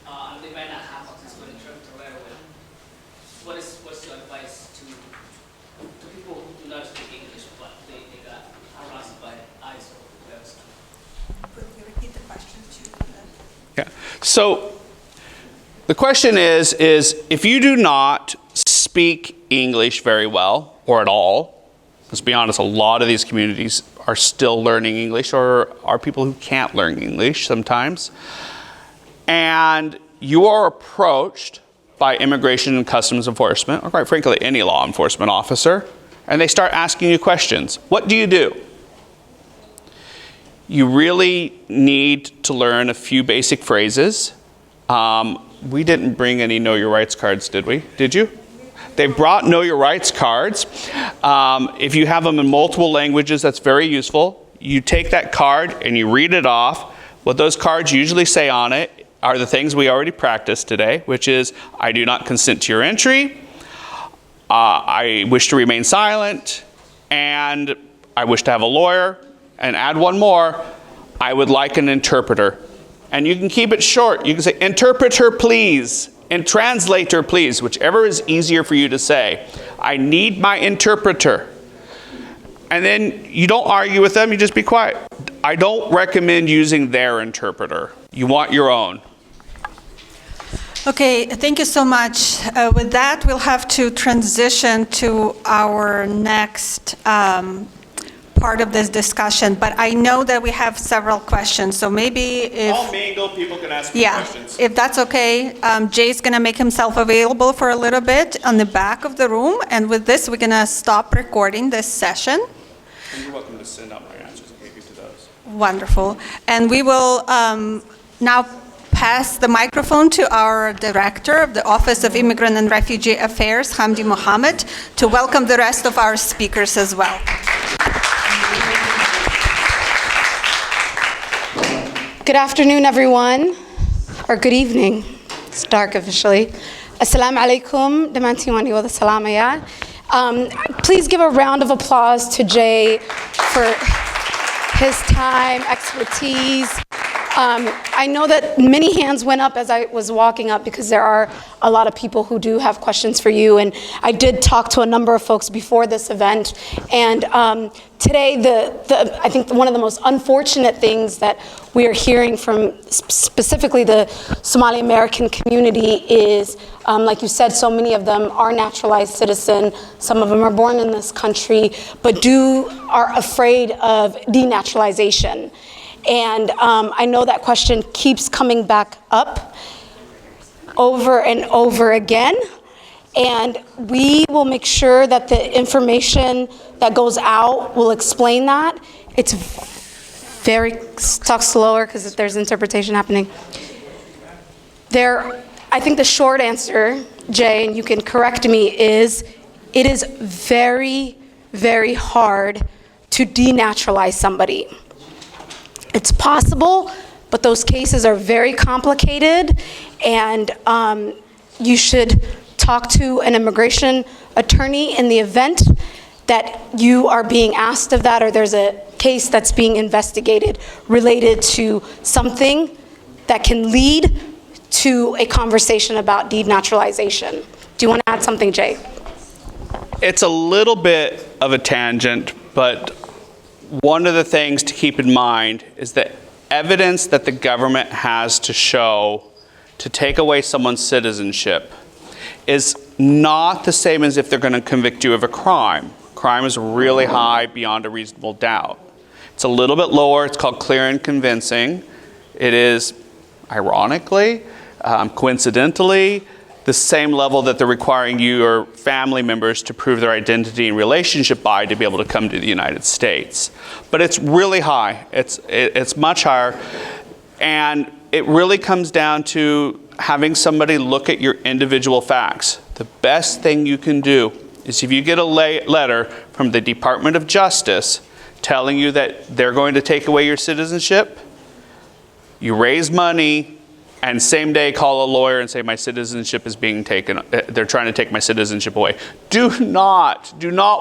S6: and they might not have access to an interpreter right away. What's your advice to people who do not speak English, but they got harassed by ICE or whatever?
S5: Will you repeat the question too?
S3: Yeah. So the question is if you do not speak English very well or at all, let's be honest, a lot of these communities are still learning English, or are people who can't learn English sometimes, and you are approached by Immigration and Customs Enforcement, or quite frankly any law enforcement officer, and they start asking you questions. What do? You really need to learn a few basic phrases. We didn't bring any Know Your Rights cards, did we? Did you? They brought Know Your Rights cards. If you have them in multiple languages, that's very useful. You take that card and you read it off. What those cards usually say on it are the things we already practiced today, which is, I do not consent to your entry, I wish to remain silent, and I wish to have a lawyer, and add one more, I would like an interpreter. And you can keep it short. You can say, interpreter, please, and translator, please, whichever is easier for you to say. I need my interpreter. And then you don't argue with them, you just be quiet. I don't recommend using their interpreter. You want your own.
S5: Okay, thank you so much. With that, we'll have to transition to our next part of this discussion, but I know that we have several questions, so maybe if...
S3: I'll mingle, people can ask me questions.
S5: If that's okay, Jay's going to make himself available for a little bit on the back of the room, and with this, we're going to stop recording this session.
S3: And you're welcome to send out my answers I gave you to those.
S5: Wonderful. And we will now pass the microphone to our Director of the Office of Immigrant and Refugee Affairs, Hamdi Mohammed, to welcome the rest of our speakers as well.
S7: Good afternoon, everyone, or good evening. It's dark officially. Assalamu alaikum. Damantiwani wa salama. Please give a round of applause to Jay for his time, expertise. I know that many hands went up as I was walking up, because there are a lot of people who do have questions for you. And I did talk to a number of folks before this event. And today, I think one of the most unfortunate things that we are hearing from specifically the Somali American community is, like you said, so many of them are naturalized citizen. Some of them are born in this country, but are afraid of denaturalization. And I know that question keeps coming back up over and over again. And we will make sure that the information that goes out will explain that. It's talk slower because there's interpretation happening. I think the short answer, Jay, and you can correct me, is it is very, very hard to denaturalize somebody. It's possible, but those cases are very complicated, and you should talk to an immigration attorney in the event that you are being asked of that, or there's a case that's being investigated related to something that can lead to a conversation about denaturalization. Do you want to add something, Jay?
S3: It's a little bit of a tangent, but one of the things to keep in mind is that evidence that the government has to show to take away someone's citizenship is not the same as if they're going to convict you of a crime. crime is really high beyond a reasonable doubt. It's a little bit lower. It's called clear and convincing. It is, ironically, coincidentally, the same level that they're requiring your family members to prove their identity and relationship by to be able to come to the United States. But it's really high. It's much higher. And it really comes down to having somebody look at your individual facts. The best thing you can do is if you get a letter from the Department of Justice telling you that they're going to take away your citizenship, you raise money, and same day call a lawyer and say my citizenship is being taken, they're trying to take my citizenship away. Do not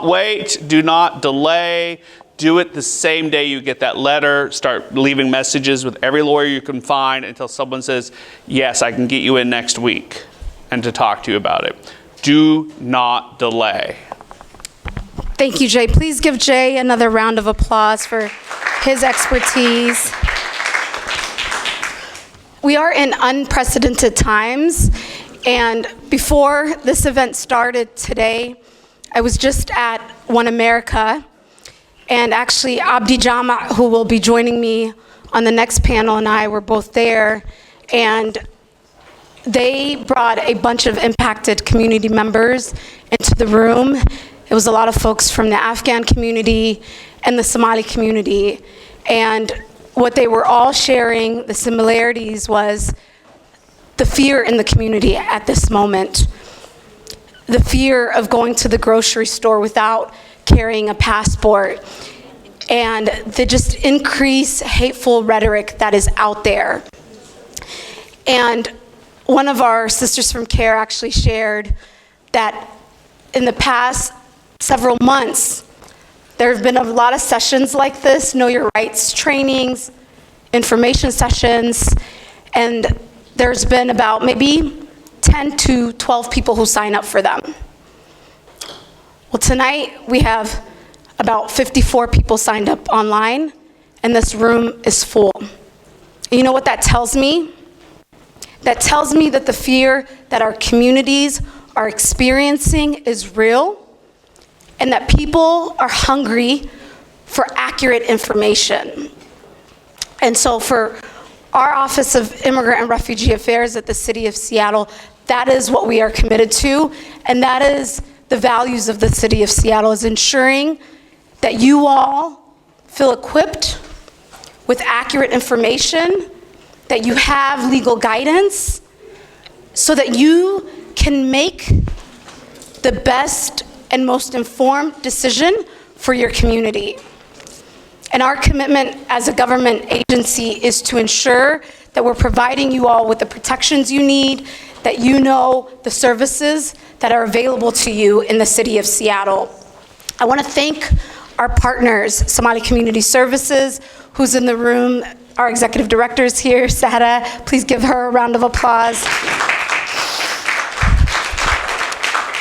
S3: wait, do not delay. Do it the same day you get that letter. Start leaving messages with every lawyer you can find until someone says, yes, I can get you in next week and to talk to you about it. Do not delay.
S7: Thank you, Jay. Please give Jay another round of applause for his expertise. We are in unprecedented times, and before this event started today, I was just at One America, and actually Abdi Jama, who will be joining me on the next panel, and I were both there, and they brought a bunch of impacted community members into the room. It was a lot of folks from the Afghan community and the Somali community, and what they were all sharing, the similarities, was the fear in the community at this moment. The fear of going to the grocery store without carrying a passport, and the just increased hateful rhetoric that is out there. And one of our sisters from CARE actually shared that in the past several months, there have been a lot of sessions like this, Know Your Rights trainings, information sessions, and there's been about maybe 10 to 12 people who sign up for them. Well, tonight we have about 54 people signed up online, and this room is full. You know what that tells me? That tells me that the fear that our communities are experiencing is real, and that people are hungry for accurate information. And so for our Office of Immigrant and Refugee Affairs at the City of Seattle, that is what we are committed to, and that is the values of the City of Seattle, is ensuring that you all feel equipped with accurate information, that you have legal guidance, so that you can make the best and most informed decision for your community. And our commitment as a government agency is to ensure that we're providing you all with the protections you need, that you know the services that are available to you in the City of Seattle. I want to thank our partners, Somali Community Services, who's in the room. Our executive director is here, Sahara. Please give her a round of applause.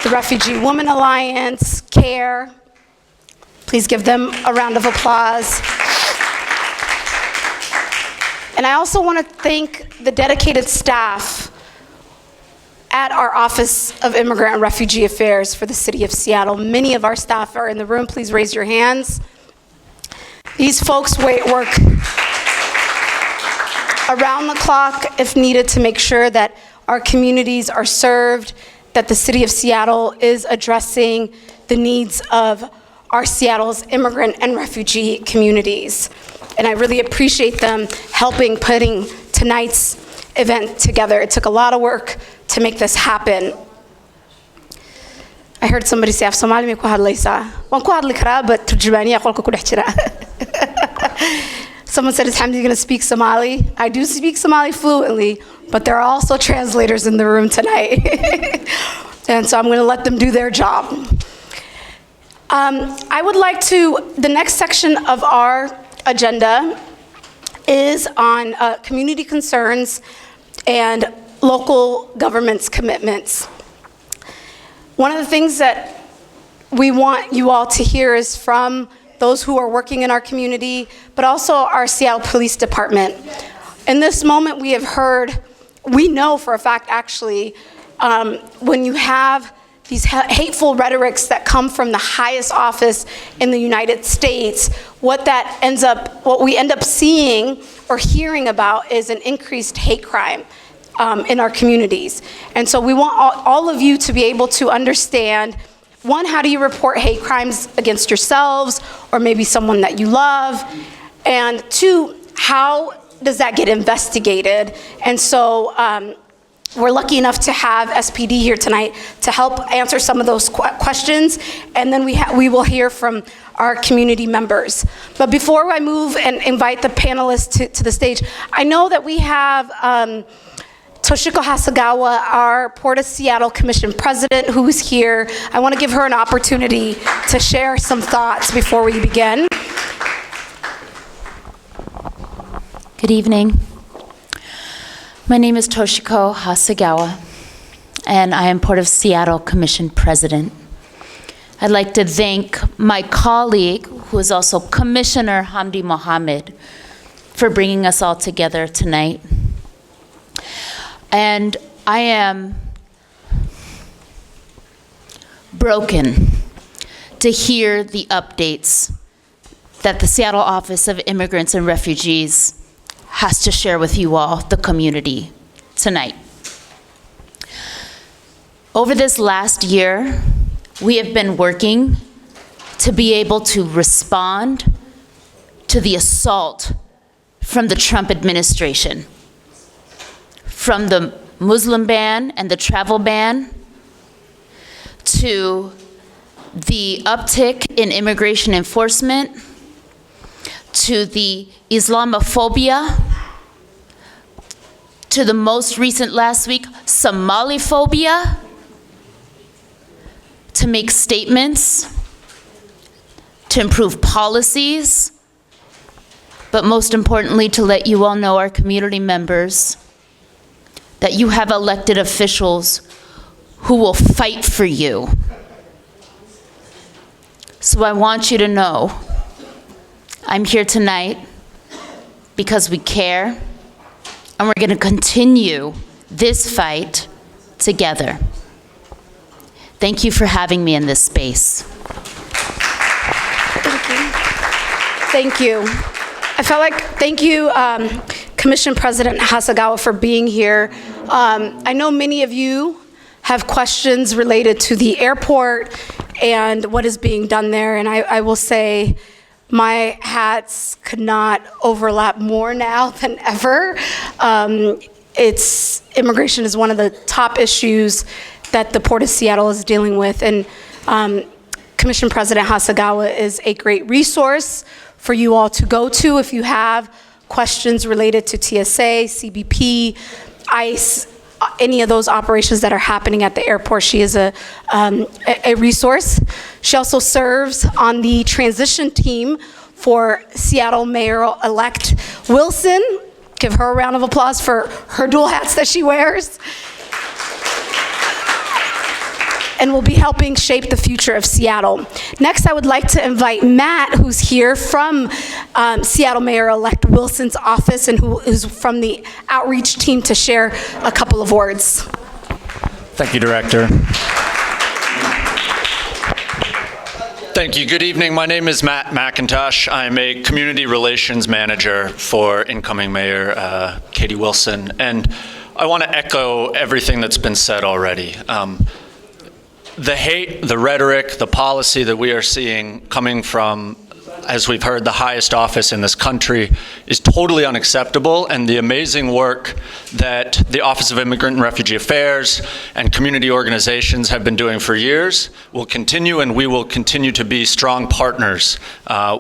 S7: The Refugee Women Alliance, CARE. Please give them a round of applause. And I also want to thank the dedicated staff at our Office of Immigrant and Refugee Affairs for the City of Seattle. Many of our staff are in the room. Please raise your hands. These folks work around the clock if needed to make sure that our communities are served, that the City of Seattle is addressing the needs of our Seattle's immigrant and refugee communities. And I really appreciate them helping putting tonight's event together. It took a lot of work to make this happen. I heard somebody say, Somali may ku hadlaysaa. Waan ku hadli karaa, but turjubaaniya qolka ku dhex jira. Someone said, is Hamdi going to speak Somali? I do speak Somali fluently, but there are also translators in the room tonight. And so I'm going to let them do their job. I would like to, the next section of our agenda is on community concerns and local government's commitments. One of the things that we want you all to hear is from those who are working in our community, but also our Seattle Police Department. In this moment, we have heard, we know for a fact actually, when you have these hateful rhetorics that come from the highest office in the United States, what we end up seeing or hearing about is an increased hate crime in our communities. And so we want all of you to be able to understand, one, how do you report hate crimes against yourselves or maybe someone that you love? And two, how does that get investigated? And so we're lucky enough to have SPD here tonight to help answer some of those questions, and then we will hear from our community members. But before I move and invite the panelists to the stage, I know that we have Toshiko Hasegawa, our Port of Seattle Commission president, who is here. I want to give her an opportunity to share some thoughts before we begin.
S8: Good evening. My name is Toshiko Hasegawa, and I am Port of Seattle Commission President. I'd like to thank my colleague, who is also Commissioner Hamdi Mohammed, for bringing us all together tonight. And I am broken to hear the updates that the Seattle Office of Immigrants and Refugees has to share with you all, the community, tonight. Over this last year, we have been working to be able to respond to the assault from the Trump administration, from the Muslim ban and the travel ban, to the uptick in immigration enforcement, to the Islamophobia, to the most recent last week, Somali phobia, to make statements, to improve policies, but most importantly, to let you all know, our community members, that you have elected officials who will fight for you. So I want you to know, I'm here tonight because we care, and we're going to continue this fight together. Thank you for having me in this space.
S7: Thank you. I felt like, thank you, Commission President Hasegawa, for being here. I know many of you have questions related to the airport and what is being done there, and I will say my hats could not overlap more now than ever. Immigration is one of the top issues that the Port of Seattle is dealing with, and Commission President Hasegawa is a great resource for you all to go to if you have questions related to TSA, CBP, ICE, any of those operations that are happening at the airport. She is a resource. She also serves on the transition team for Seattle Mayor-elect Wilson. Give her a round of applause for her dual hats that she wears. And will be helping shape the future of Seattle. Next, I would like to invite Matt, who's here from Seattle Mayor-elect Wilson's office and who is from the outreach team, to share a couple of words.
S9: Thank you, Director. Thank you. Good evening. My name is Matt McIntosh. I'm a Community Relations Manager for incoming Mayor Katie Wilson. And I want to echo everything that's been said already. The hate, the rhetoric, the policy that we are seeing coming from, as we've heard, the highest office in this country is totally unacceptable, and the amazing work that the Office of Immigrant and Refugee Affairs and community organizations have been doing for years will continue, and we will continue to be strong partners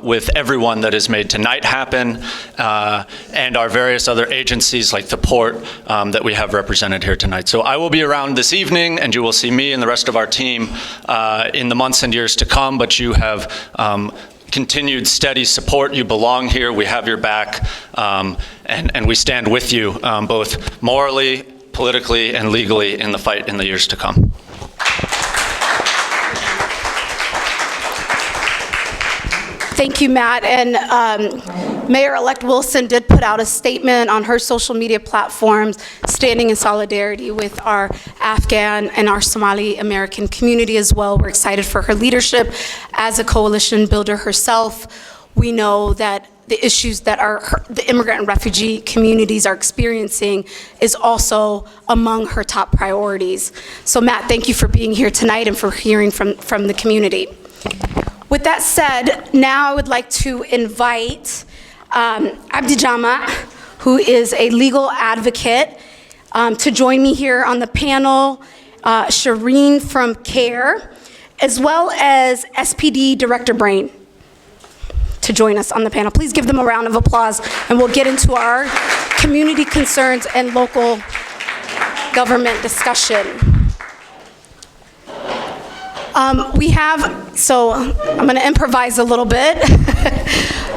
S9: with everyone that has made tonight happen, and our various other agencies like the Port that we have represented here tonight. So I will be around this evening, and you will see me and the rest of our team in the months and years to come, but you have continued steady support. You belong here. We have your back, and we stand with you both morally, politically, and legally in the fight in the years to come.
S7: Thank you, Matt. And Mayor-elect Wilson did put out a statement on her social media platforms standing in solidarity with our Afghan and our Somali American community as well. We're excited for her leadership as a coalition builder herself. We know that the issues that the immigrant and refugee communities are experiencing is also among her top priorities. So Matt, thank you for being here tonight and for hearing from the community. With that said, now I would like to invite Abdi Jama, who is a legal advocate, to join me here on the panel, Shireen from CARE, as well as SPD Director Brain, to join us on the panel. Please give them a round of applause, and we'll get into our community concerns and local government discussion. So I'm going to improvise a little bit,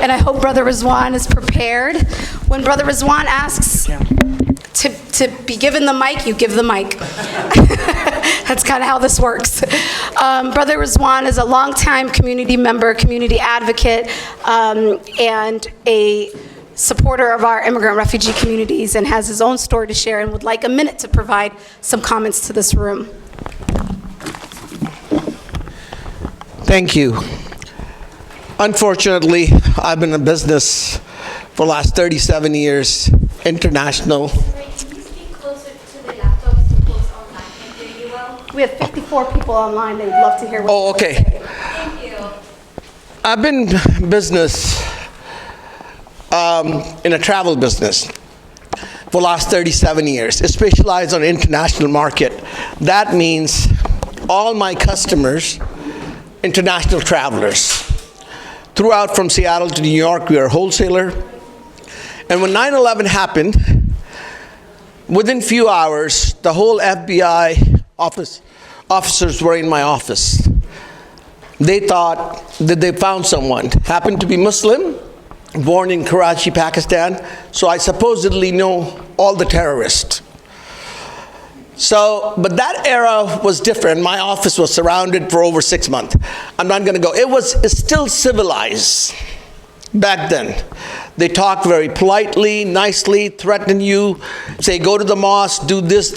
S7: and I hope Brother Rizwan is prepared. When Brother Rizwan asks to be given the mic, you give the mic. That's kind of how this works. Brother Rizwan is a longtime community member, community advocate, and a supporter of our immigrant refugee communities, and has his own story to share and would like a minute to provide some comments to this room.
S10: Thank you. Unfortunately, I've been in business for the last 37 years, international.
S7: Can you speak closer to the laptop so folks online can hear you well? We have 54 people online. They'd love to hear what
S10: Oh, okay.
S7: you say. Thank you.
S10: I've been in business, in a travel business for the last 37 years. I specialize on international market. That means all my customers, international travelers. Throughout from Seattle to New York, we are a wholesaler. And when 9/11 happened, within few hours, the whole FBI officers were in my office. They thought that they found someone. Happened to be Muslim, born in Karachi, Pakistan, so I supposedly know all the terrorists. So, but that era was different. My office was surrounded for over 6 months. I'm not going to go. It's still civilized back then. They talk very politely, nicely, threaten you, say go to the mosque, do this,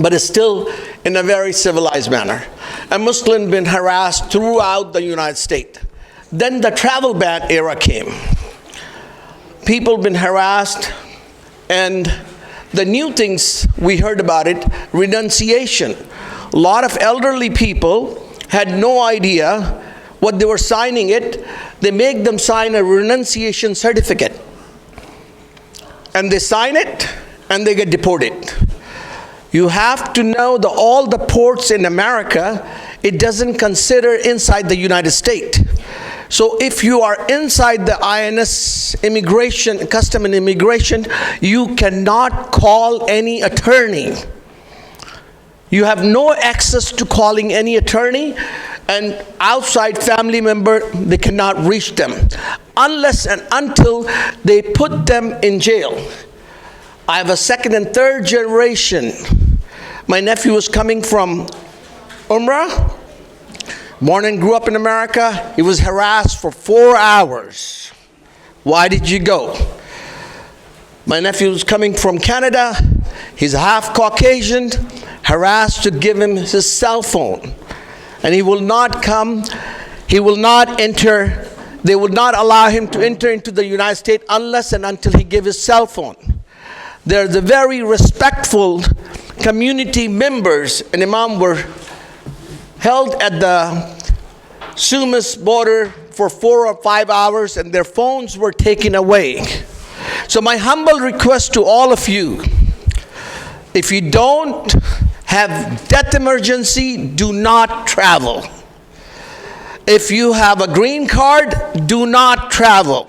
S10: but it's still in a very civilized manner. A Muslim been harassed throughout the United States. Then the travel ban era came. People been harassed, and the new things we heard about it, renunciation. A lot of elderly people had no idea what they were signing it. They make them sign a renunciation certificate. And they sign it, and they get deported. You have to know that all the ports in America, it doesn't consider inside the United States. So if you are inside the INS immigration, custom and immigration, you cannot call any attorney. You have no access to calling any attorney, and outside family member, they cannot reach them unless and until they put them in jail. I have a second and third generation. My nephew was coming from Umrah, born and grew up in America. He was harassed for 4 hours. Why did you go? My nephew was coming from Canada. He's half Caucasian, harassed to give him his cell phone. And he will not come, he will not enter, they would not allow him to enter into the United States unless and until he gave his cell phone. They're the very respectful community members, and Imam were held at the Sumas border for 4 or 5 hours, and their phones were taken away. So my humble request to all of you, if you don't have death emergency, do not travel. If you have a green card, do not travel.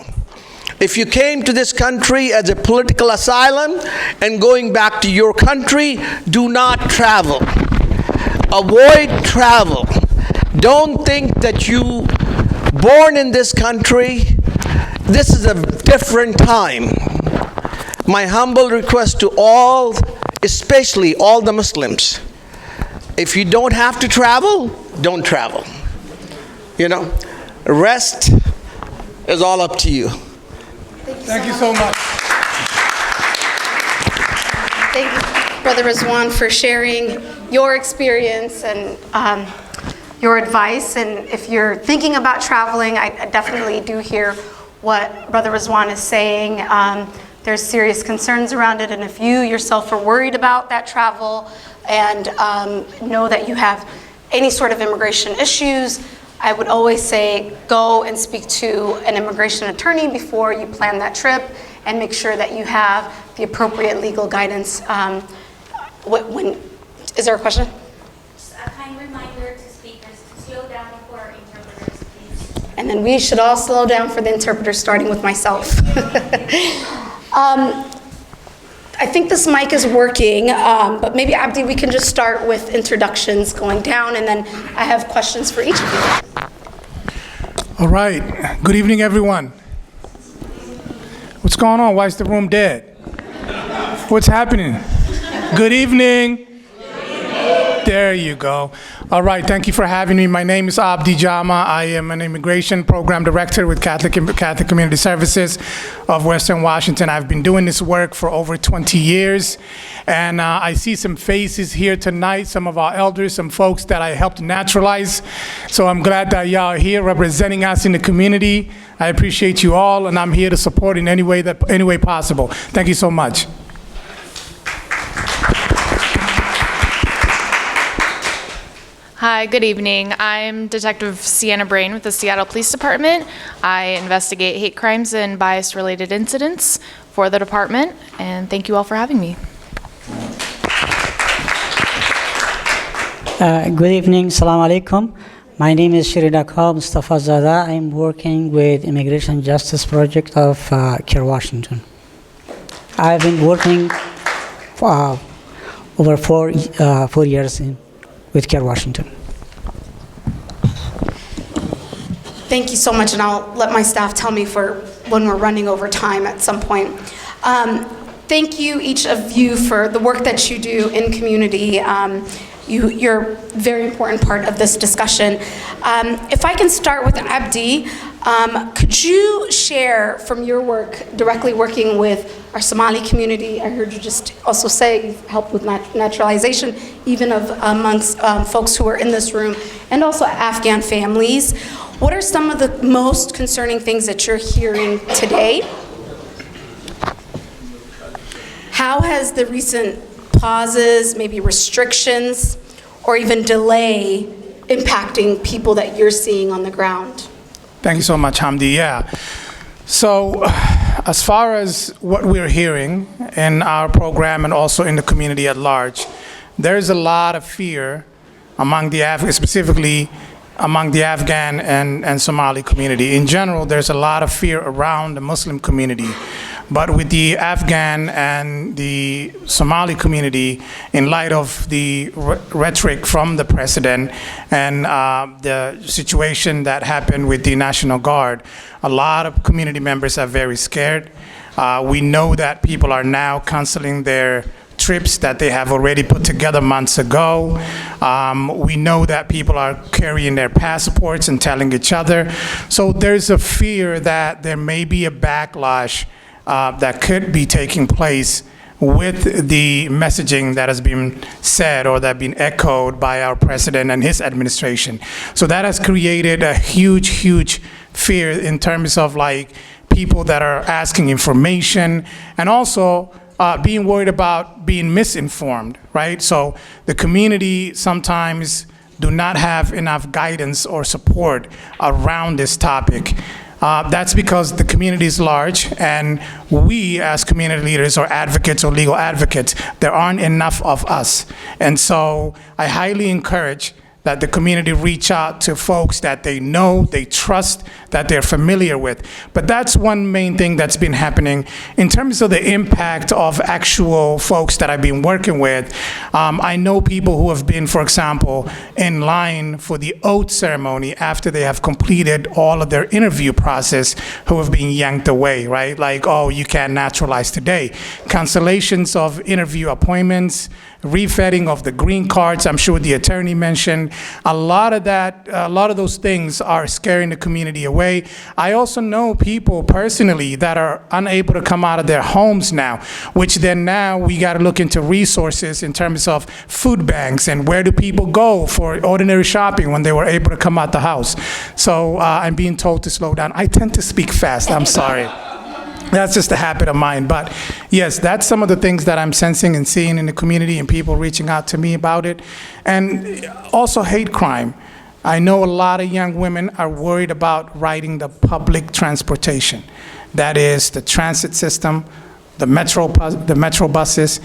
S10: If you came to this country as a political asylum and going back to your country, do not travel. Avoid travel. Don't think that you born in this country, this is a different time. My humble request to all, especially all the Muslims, if you don't have to travel, don't travel. You know, The rest is all up to you.
S11: Thank you so much.
S7: Thank you, Brother Rizwan, for sharing your experience and your advice. And if you're thinking about traveling, I definitely do hear what Brother Rizwan is saying. There's serious concerns around it, and if you yourself are worried about that travel and know that you have any sort of immigration issues, I would always say go and speak to an immigration attorney before you plan that trip, and make sure that you have the appropriate legal guidance. Is there a question?
S12: Just a kind reminder to speakers to slow down for our interpreters, please.
S7: And then we should all slow down for the interpreter, starting with myself. I think this mic is working, but maybe, Abdi, we can just start with introductions going down, and then I have questions for each of you.
S11: All right. Good evening, everyone. What's going on? Why is the room dead? What's happening? Good evening. There you go. All right, thank you for having me. My name is Abdi Jama. I am an immigration program director with Catholic Community Services of Western Washington. I've been doing this work for over 20 years, and I see some faces here tonight, some of our elders, some folks that I helped naturalize. So I'm glad that y'all are here representing us in the community. I appreciate you all, and I'm here to support in any way possible. Thank you so much.
S13: Hi, good evening. I'm Detective Sienna Brain with the Seattle Police Department. I investigate hate crimes and bias-related incidents for the department, and thank you all for having me.
S14: Good evening, Salam Alaikum. My name is Shiridaka Mustafa Zada. I'm working with Immigration Justice Project of Care Washington. I've been working for over 4 years with Care Washington.
S7: Thank you so much, and I'll let my staff tell me for when we're running over time at some point. Thank you, each of you, for the work that you do in community. You're a very important part of this discussion. If I can start with Abdi, could you share from your work directly working with our Somali community? I heard you just also say you've helped with naturalization, even amongst folks who are in this room, and also Afghan families. What are some of the most concerning things that you're hearing today? How has the recent pauses, maybe restrictions, or even delay impacting people that you're seeing on the ground?
S11: Thank you so much, Hamdi. Yeah. So as far as what we're hearing in our program and also in the community at large, there's a lot of fear among the specifically among the Afghan and Somali community. In general, there's a lot of fear around the Muslim community. But with the Afghan and the Somali community, in light of the rhetoric from the president and the situation that happened with the National Guard, a lot of community members are very scared. We know that people are now canceling their trips that they have already put together months ago. We know that people are carrying their passports and telling each other. So there's a fear that there may be a backlash that could be taking place with the messaging that has been said or that has been echoed by our president and his administration. So that has created a huge, huge fear in terms of like people that are asking information and also being worried about being misinformed, right? So the community sometimes do not have enough guidance or support around this topic. That's because the community is large, and we as community leaders or advocates or legal advocates, there aren't enough of us. And so I highly encourage that the community reach out to folks that they know, they trust, that they're familiar with. But that's one main thing that's been happening. In terms of the impact of actual folks that I've been working with, I know people who have been, for example, in line for the oath ceremony after they have completed all of their interview process, who have been yanked away, right? Like, oh, you can't naturalize today. Cancellations of interview appointments, refitting of the green cards, I'm sure the attorney mentioned. A lot of those things are scaring the community away. I also know people personally that are unable to come out of their homes now, which then now we got to look into resources in terms of food banks and where do people go for ordinary shopping when they were able to come out the house. So I'm being told to slow down. I tend to speak fast, I'm sorry. That's just a habit of mine. But yes, that's some of the things that I'm sensing and seeing in the community and people reaching out to me about it. And also hate crime. I know a lot of young women are worried about riding the public transportation. That is the transit system, the metro buses,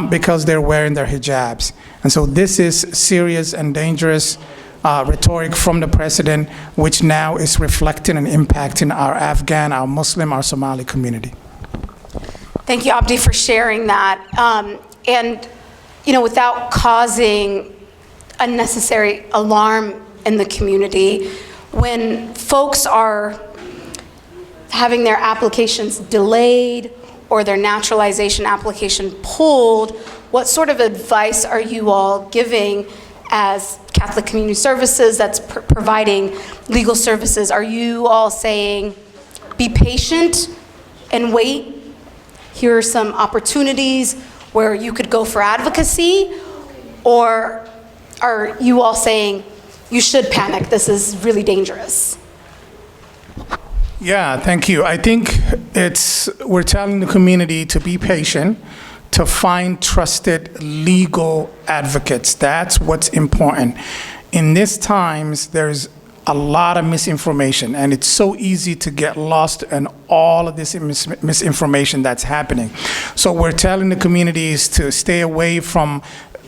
S11: because they're wearing their hijabs. And so this is serious and dangerous rhetoric from the president, which now is reflecting and impacting our Afghan, our Muslim, our Somali community.
S7: Thank you, Abdi, for sharing that. And, without causing unnecessary alarm in the community, when folks are having their applications delayed or their naturalization application pulled, what sort of advice are you all giving as Catholic Community Services that's providing legal services? Are you all saying, be patient and wait? Here are some opportunities where you could go for advocacy? Or are you all saying, you should panic, this is really dangerous?
S11: Yeah, thank you. I think we're telling the community to be patient, to find trusted legal advocates. That's what's important. In these times, there's a lot of misinformation, and it's so easy to get lost in all of this misinformation that's happening. So we're telling the communities to stay away from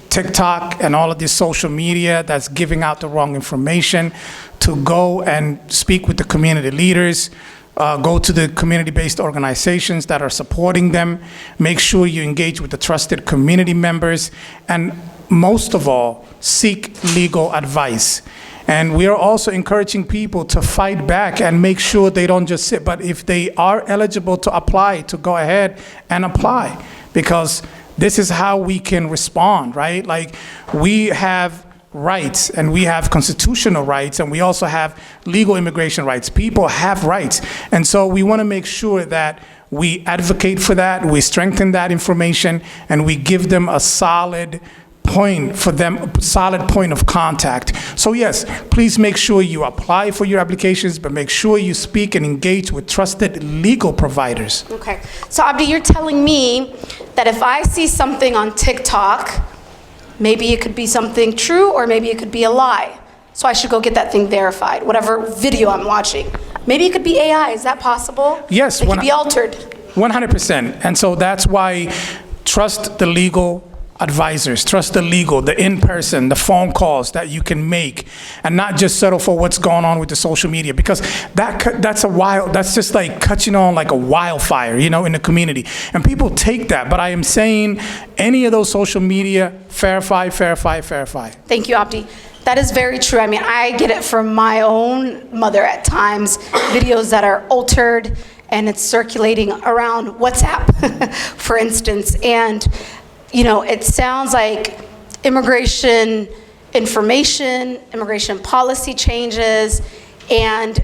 S11: TikTok and all of this social media that's giving out the wrong information, to go and speak with the community leaders, go to the community-based organizations that are supporting them, make sure you engage with the trusted community members, and most of all, seek legal advice. And we are also encouraging people to fight back and make sure they don't just sit, but if they are eligible to apply, to go ahead and apply, because this is how we can respond, right? Like, we have rights, and we have constitutional rights, and we also have legal immigration rights. People have rights, and so we want to make sure that we advocate for that, we strengthen that information, and we give them a solid point of contact. So yes, please make sure you apply for your applications, but make sure you speak and engage with trusted legal providers.
S7: Okay, so Abdi, you're telling me that if I see something on TikTok, maybe it could be something true, or maybe it could be a lie. So I should go get that thing verified, whatever video I'm watching. Maybe it could be AI, is that possible?
S11: Yes.
S7: It could be altered.
S11: 100%. And so that's why trust the legal advisors, trust the legal, the in-person, the phone calls that you can make, and not just settle for what's going on with the social media, because that's just like catching on like a wildfire, in the community. And people take that, but I am saying any of those social media, verify.
S7: Thank you, Abdi. That is very true. I mean, I get it from my own mother at times, videos that are altered, and it's circulating around WhatsApp, for instance. And it sounds like immigration information, immigration policy changes, and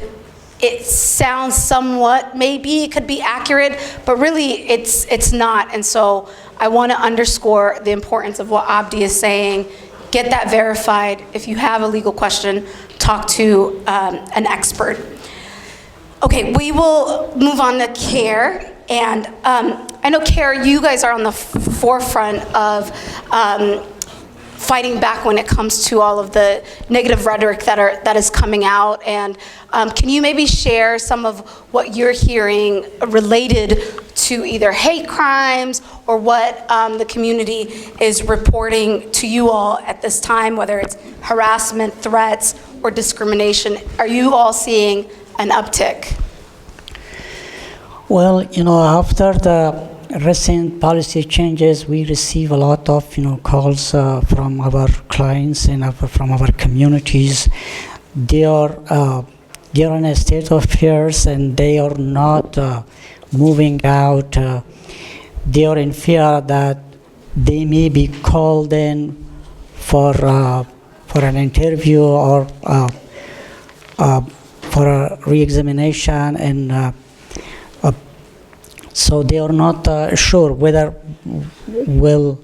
S7: it sounds somewhat, maybe it could be accurate, but really it's not. And so I want to underscore the importance of what Abdi is saying. Get that verified. If you have a legal question, talk to an expert. Okay, we will move on to CARE. And I know, CARE, you guys are on the forefront of fighting back when it comes to all of the negative rhetoric that is coming out. And can you maybe share some of what you're hearing related to either hate crimes or what the community is reporting to you all at this time, whether it's harassment, threats, or discrimination? Are you all seeing an uptick?
S14: Well, after the recent policy changes, we receive a lot of, calls from our clients and from our communities. They are in a state of fears, and they are not moving out. They are in fear that they may be called in for an interview or for a re-examination, and so they are not sure whether will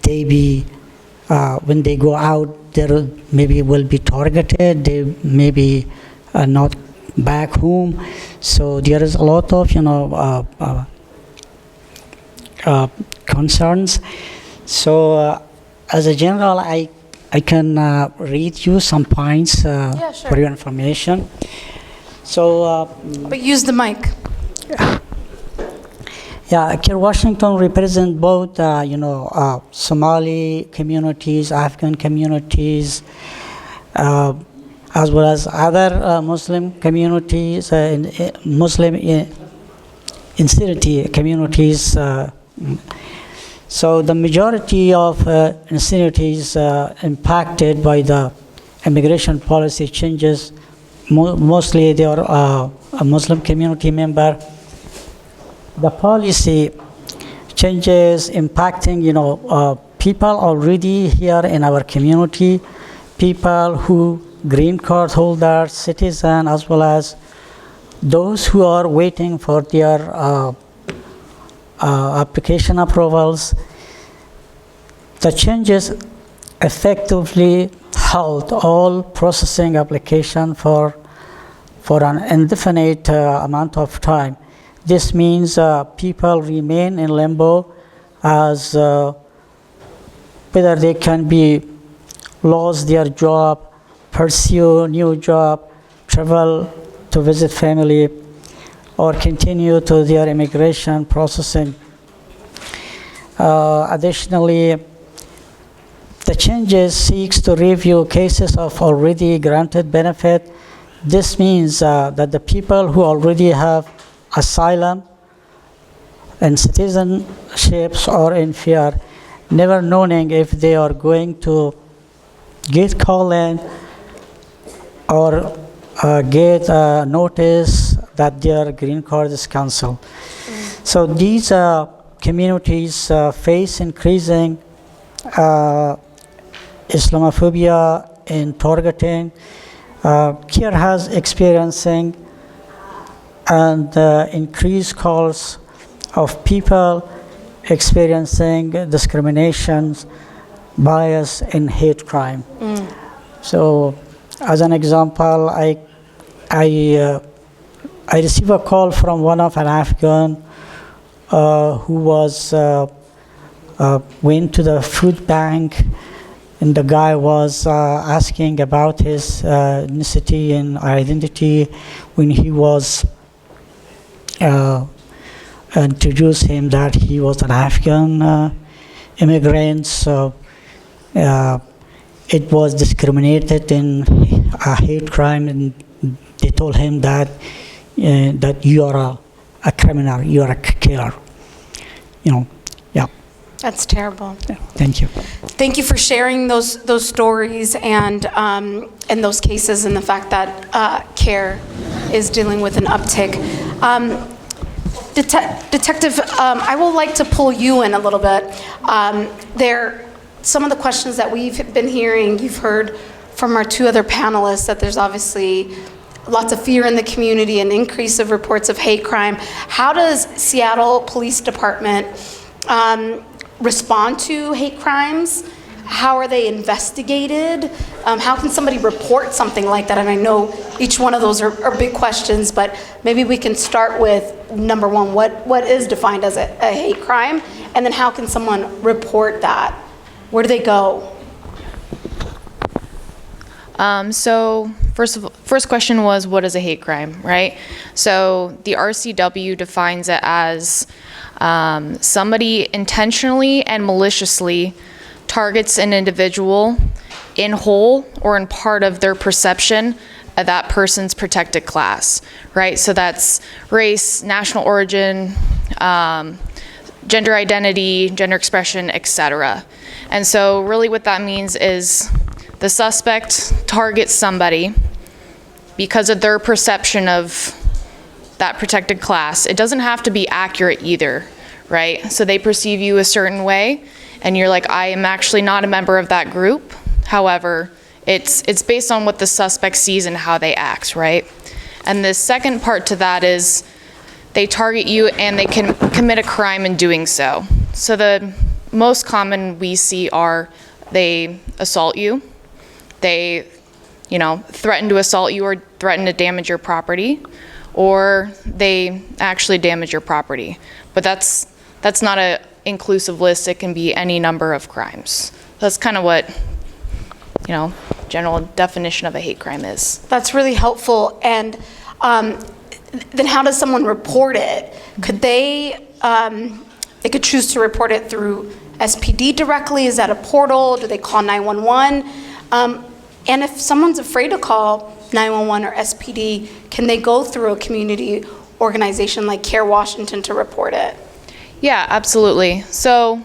S14: they be when they go out, they maybe will be targeted. They maybe not back home. So there is a lot of concerns. So as a general, I can read you some points
S7: Yeah, sure.
S14: for your information. So.
S7: But use the mic.
S14: Yeah, Care Washington represents both, Somali communities, Afghan communities, as well as other Muslim communities, Muslim insurgency communities. So the majority of insurgencies impacted by the immigration policy changes, mostly they are a Muslim community member. The policy changes impacting, people already here in our community, people who green card holders, citizens, as well as those who are waiting for their application approvals. The changes effectively halt all processing application for an indefinite amount of time. This means people remain in limbo as whether they can be lose their job, pursue new job, travel to visit family, or continue to their immigration processing. Additionally, the changes seeks to review cases of already granted benefit. This means that the people who already have asylum and citizenships are in fear, never knowing if they are going to get called in or get a notice that their green card is canceled. So these communities face increasing Islamophobia in targeting. CARE has experiencing and increased calls of people experiencing discrimination, bias, and hate crime. So, as an example, I received a call from one of an Afghan who was went to the food bank, and the guy was asking about his ethnicity and identity when he was introduced him that he was an Afghan immigrant. So it was discriminated in a hate crime, and they told him that that you are a criminal, you are a killer. Yeah.
S7: That's terrible.
S14: Yeah. Thank you.
S7: Thank you for sharing those stories and those cases, and the fact that CARE is dealing with an uptick. Detective, I would like to pull you in a little bit. Some of the questions that we've been hearing, you've heard from our two other panelists that there's obviously lots of fear in the community, an increase of reports of hate crime. How does Seattle Police Department respond to hate crimes? How are they investigated? How can somebody report something like that? And I know each one of those are big questions, but maybe we can start with number one, what is defined as a hate crime? And then how can someone report that? Where do they go?
S13: So first question was, what is a hate crime, right? So the RCW defines it as somebody intentionally and maliciously targets an individual in whole or in part of their perception that person's protected class, right? So that's race, national origin, gender identity, gender expression, etc. And so really what that means is the suspect targets somebody because of their perception of that protected class. It doesn't have to be accurate either, right? So they perceive you a certain way, and you're like, I am actually not a member of that group. However, it's based on what the suspect sees and how they act, right? And the second part to that is they target you and they can commit a crime in doing so. So the most common we see are they assault you, they, threaten to assault you or threaten to damage your property, or they actually damage your property. But that's not an inclusive list. It can be any number of crimes. That's kind of what, general definition of a hate crime is.
S7: That's really helpful. And then how does someone report it? Could they could choose to report it through SPD directly? Is that a portal? Do they call 911? And if someone's afraid to call 911 or SPD, can they go through a community organization like Care Washington to report it?
S13: Yeah, absolutely. So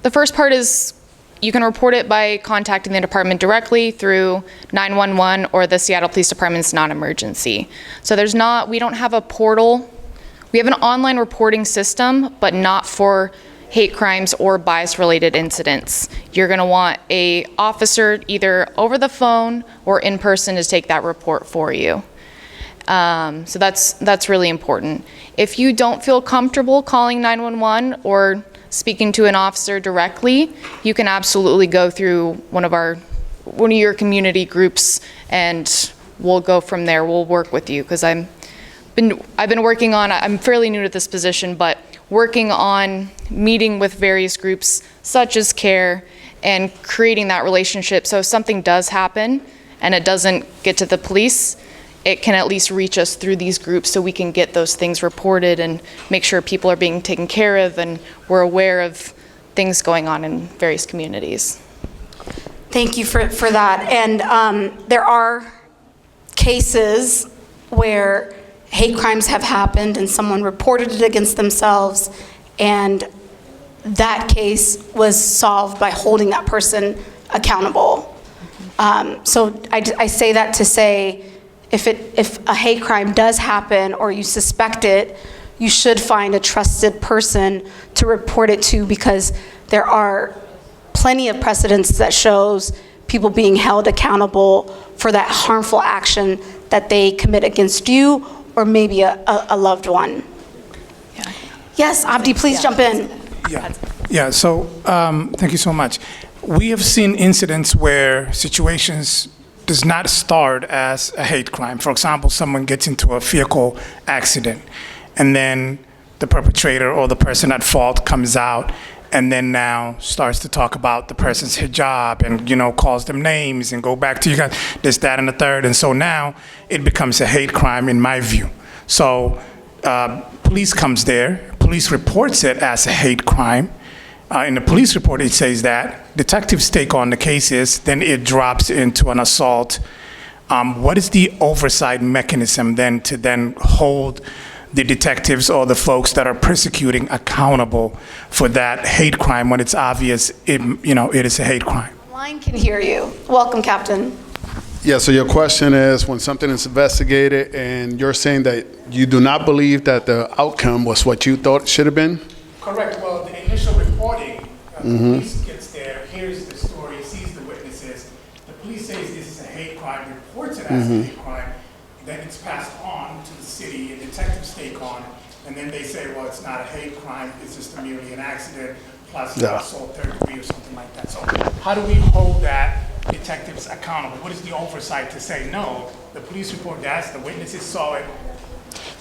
S13: the first part is you can report it by contacting the department directly through 911 or the Seattle Police Department's non-emergency. So we don't have a portal. We have an online reporting system, but not for hate crimes or bias-related incidents. You're going to want a officer either over the phone or in person to take that report for you. So that's really important. If you don't feel comfortable calling 911 or speaking to an officer directly, you can absolutely go through one of your community groups, and we'll go from there. We'll work with you, because I've been working on, I'm fairly new to this position, but working on meeting with various groups such as CARE and creating that relationship. So if something does happen and it doesn't get to the police, it can at least reach us through these groups so we can get those things reported and make sure people are being taken care of and we're aware of things going on in various communities.
S7: Thank you for that. And there are cases where hate crimes have happened and someone reported it against themselves, and that case was solved by holding that person accountable. So I say that to say, if a hate crime does happen or you suspect it, you should find a trusted person to report it to, because there are plenty of precedents that shows people being held accountable for that harmful action that they commit against you or maybe a loved one.
S13: Yeah.
S7: Yes, Abdi, please jump in.
S11: Yeah, so thank you so much. We have seen incidents where situations does not start as a hate crime. For example, someone gets into a vehicle accident, and then the perpetrator or the person at fault comes out and then now starts to talk about the person's hijab and, calls them names and go back to you guys, this, that, and the third. And so now it becomes a hate crime in my view. So police comes there, police reports it as a hate crime. In the police report, it says that detectives take on the cases, then it drops into an assault. What is the oversight mechanism then to then hold the detectives or the folks that are persecuting accountable for that hate crime when it's obvious it is a hate crime?
S7: Line can hear you. Welcome, Captain.
S15: Yeah, so your question is, when something is investigated and you're saying that you do not believe that the outcome was what you thought it should have been?
S11: Correct. Well, the initial reporting, the police gets there, hears the story, sees the witnesses. The police says this is a hate crime, reports it as a hate crime. Then it's passed on to the city, and detectives take on it. And then they say, well, it's not a hate crime, it's just merely an accident, plus assault third degree or something like that. So how do we hold that detectives accountable? What is the oversight to say, no, the police report that, the witnesses saw it?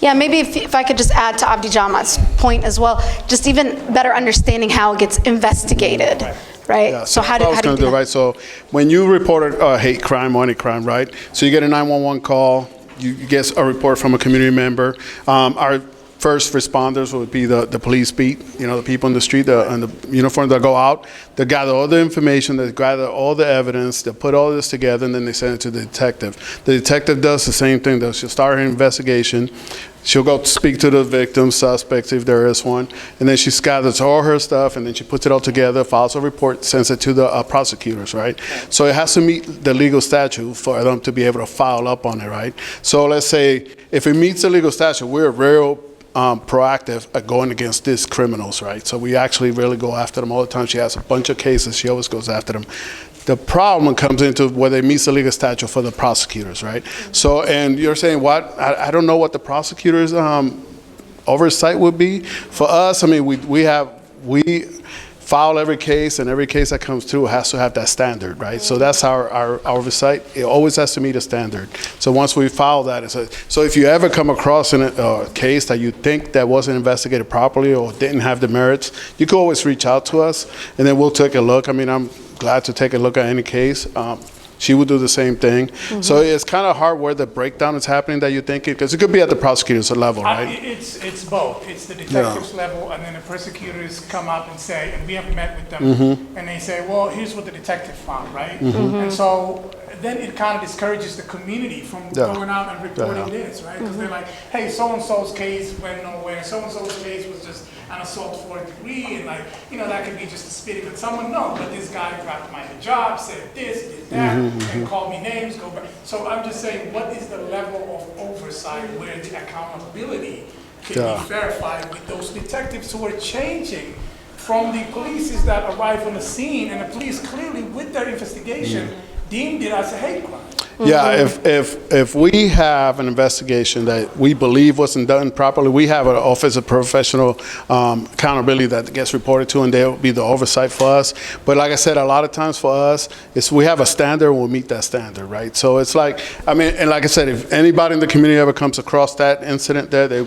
S7: Yeah, maybe if I could just add to Abdi Jamat's point as well, just even better understanding how it gets investigated, right?
S15: Yeah,
S7: so how do you do that?
S15: Right? So when you reported a hate crime or any crime, right? So you get a 911 call, you get a report from a community member. Are first responders would be the police beat, the people in the street and the uniform that go out. They gather all the information, they gather all the evidence, they put all this together, and then they send it to the detective. The detective does the same thing, though. She'll start her investigation. She'll go speak to the victim, suspects, if there is one, and then she gathers all her stuff, and then she puts it all together, files a report, sends it to the prosecutors, right? So it has to meet the legal statute for them to be able to file up on it, right? So let's say if it meets the legal statute, we're real proactive at going against these criminals, right? So we actually really go after them all the time. She has a bunch of cases. She always goes after them. The problem comes into whether it meets the legal statute for the prosecutors, right? So, and you're saying what? I don't know what the prosecutors' oversight would be. For us, I mean, we file every case, and every case that comes through has to have that standard, right? So that's our oversight. It always has to meet a standard. So once we file that, so if you ever come across a case that you think that wasn't investigated properly or didn't have the merits, you can always reach out to us, and then we'll take a look. I mean, I'm glad to take a look at any case. She would do the same thing. Mm-hmm. So it's kind of hard where the breakdown is happening that you think, because it could be at the prosecutor's level, right?
S11: It's both. It's the detective's level, and then the prosecutors come up and say, and we have met with them, and they say, well, here's what the detective found, right? And so then it kind of discourages the community from going out and reporting this, right? Because they're like, hey, so-and-so's case went nowhere, so-and-so's case was just an assault for a degree, and that could be just a spitting at someone. No, but this guy grabbed my hijab, said this, did that, and called me names, go back. So I'm just saying, what is the level of oversight where the accountability can be verified with those detectives who are changing from the police that arrive on the scene, and the police clearly, with their investigation, deemed it as a hate crime.
S15: Yeah, if we have an investigation that we believe wasn't done properly, we have an Office of Professional Accountability that gets reported to, and they'll be the oversight for us. But like I said, a lot of times for us, we have a standard, and we'll meet that standard, right? So it's like, I mean, and like I said, if anybody in the community ever comes across that incident there,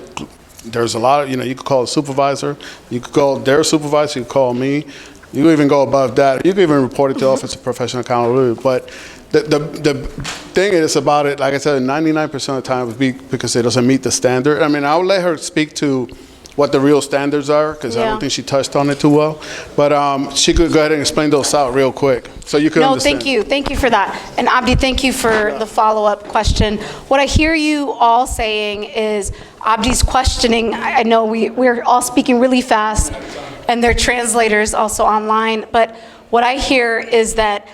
S15: there's a lot of, you could call a supervisor, you could call their supervisor, you could call me, you could even go above that, you could even report it to the Office of Professional Accountability. But the thing is about it, like I said, 99% of the time would be because it doesn't meet the standard. I mean, I'll let her speak to what the real standards are, because I don't think she touched on it too well. But she could go ahead and explain those out real quick, so you can understand.
S7: Thank you for that. And Abdi, thank you for the follow-up question. What I hear you all saying is, Abdi's questioning, I know we're all speaking really fast, and they're translators also online, but what I hear is that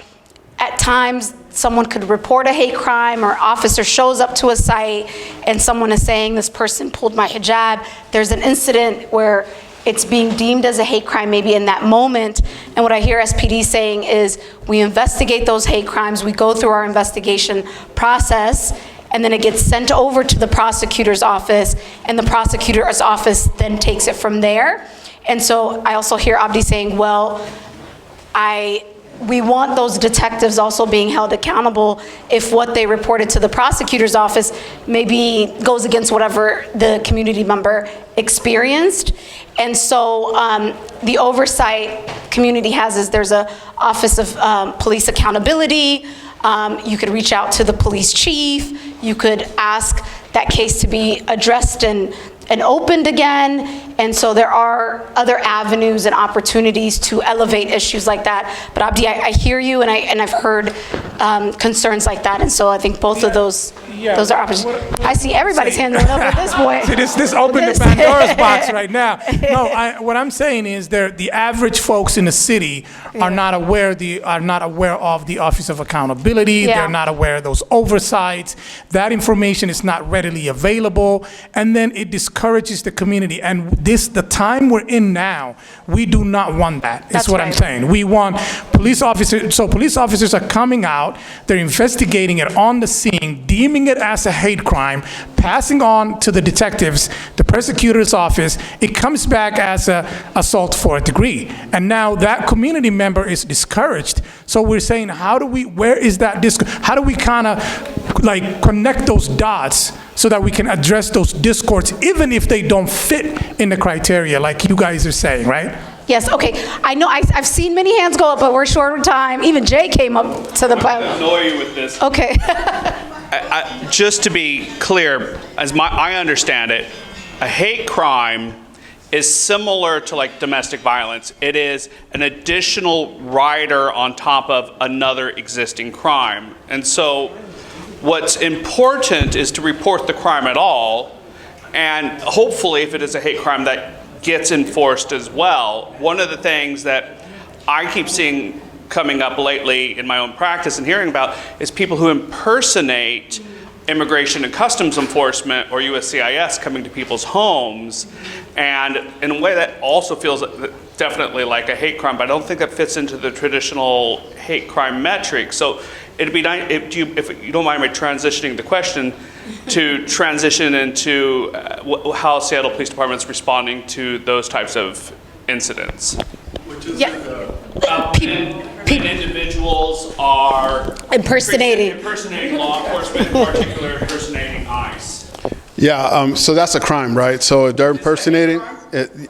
S7: at times someone could report a hate crime, or officer shows up to a site and someone is saying this person pulled my hijab. There's an incident where it's being deemed as a hate crime maybe in that moment. And what I hear SPD saying is, we investigate those hate crimes, we go through our investigation process, and then it gets sent over to the prosecutor's office, and the prosecutor's office then takes it from there. And so I also hear Abdi saying, well, we want those detectives also being held accountable if what they reported to the prosecutor's office maybe goes against whatever the community member experienced. And so the oversight community has is there's a Office of Police Accountability. You could reach out to the police chief. You could ask that case to be addressed and opened again. And so there are other avenues and opportunities to elevate issues like that. But Abdi, I hear you, and I've heard concerns like that. And so I think both of those are opportunities. I see everybody's hand going up at this point.
S11: See, this opened the Pandora's box right now. No, what I'm saying is the average folks in the city are not aware of the Office of Accountability. They're not aware of those oversights. That information is not readily available, and then it discourages the community. And the time we're in now, we do not want that. That's what I'm saying. We want police officers. So police officers are coming out. They're investigating it on the scene, deeming it as a hate crime, passing on to the detectives, the prosecutor's office. It comes back as an assault for a degree. And now that community member is discouraged. So we're saying, how do we kind of like connect those dots so that we can address those discords, even if they don't fit in the criteria, like you guys are saying, right?
S7: Yes, okay. I know I've seen many hands go up, but we're short on time. Even Jay came up to the platform.
S3: I'm going to annoy you with this.
S7: Okay.
S3: Just to be clear, I understand it, A hate crime is similar to like domestic violence. It is an additional rider on top of another existing crime. And so what's important is to report the crime at all, and hopefully if it is a hate crime that gets enforced as well. One of the things that I keep seeing coming up lately in my own practice and hearing about is people who impersonate Immigration and Customs Enforcement or USCIS coming to people's homes, and in a way that also feels definitely like a hate crime, but I don't think that fits into the traditional hate crime metric. So it'd be nice if you don't mind me transitioning the question to transition into how Seattle Police Department is responding to those types of incidents.
S7: Yeah.
S3: When individuals are
S7: Impersonating
S3: law enforcement, in particular impersonating ICE.
S15: Yeah, so that's a crime, right? So if they're impersonating,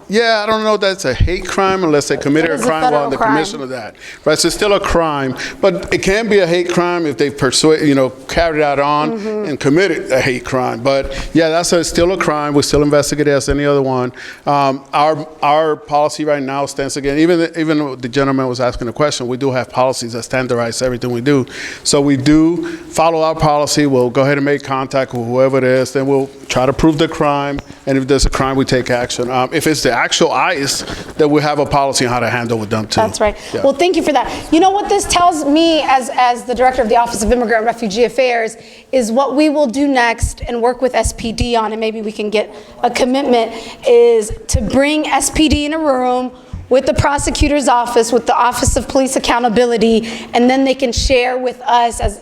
S15: yeah, I don't know if that's a hate crime unless they committed a crime while in the commission of that. Right, so it's still a crime, but it can be a hate crime if they've carried it on and committed a hate crime. But yeah, that's still a crime. We still investigate it as any other one. Our policy right now stands again. Even though the gentleman was asking a question, we do have policies that standardize everything we do. So we do follow our policy. We'll go ahead and make contact with whoever it is. Then we'll try to prove the crime, and if there's a crime, we take action. If it's the actual ICE, then we have a policy on how to handle with them too.
S7: That's right.
S15: Yeah.
S7: Well, thank you for that. You know what this tells me as the director of the Office of Immigrant and Refugee Affairs is what we will do next and work with SPD on, and maybe we can get a commitment, is to bring SPD in a room with the prosecutor's office, with the Office of Police Accountability, and then they can share with us as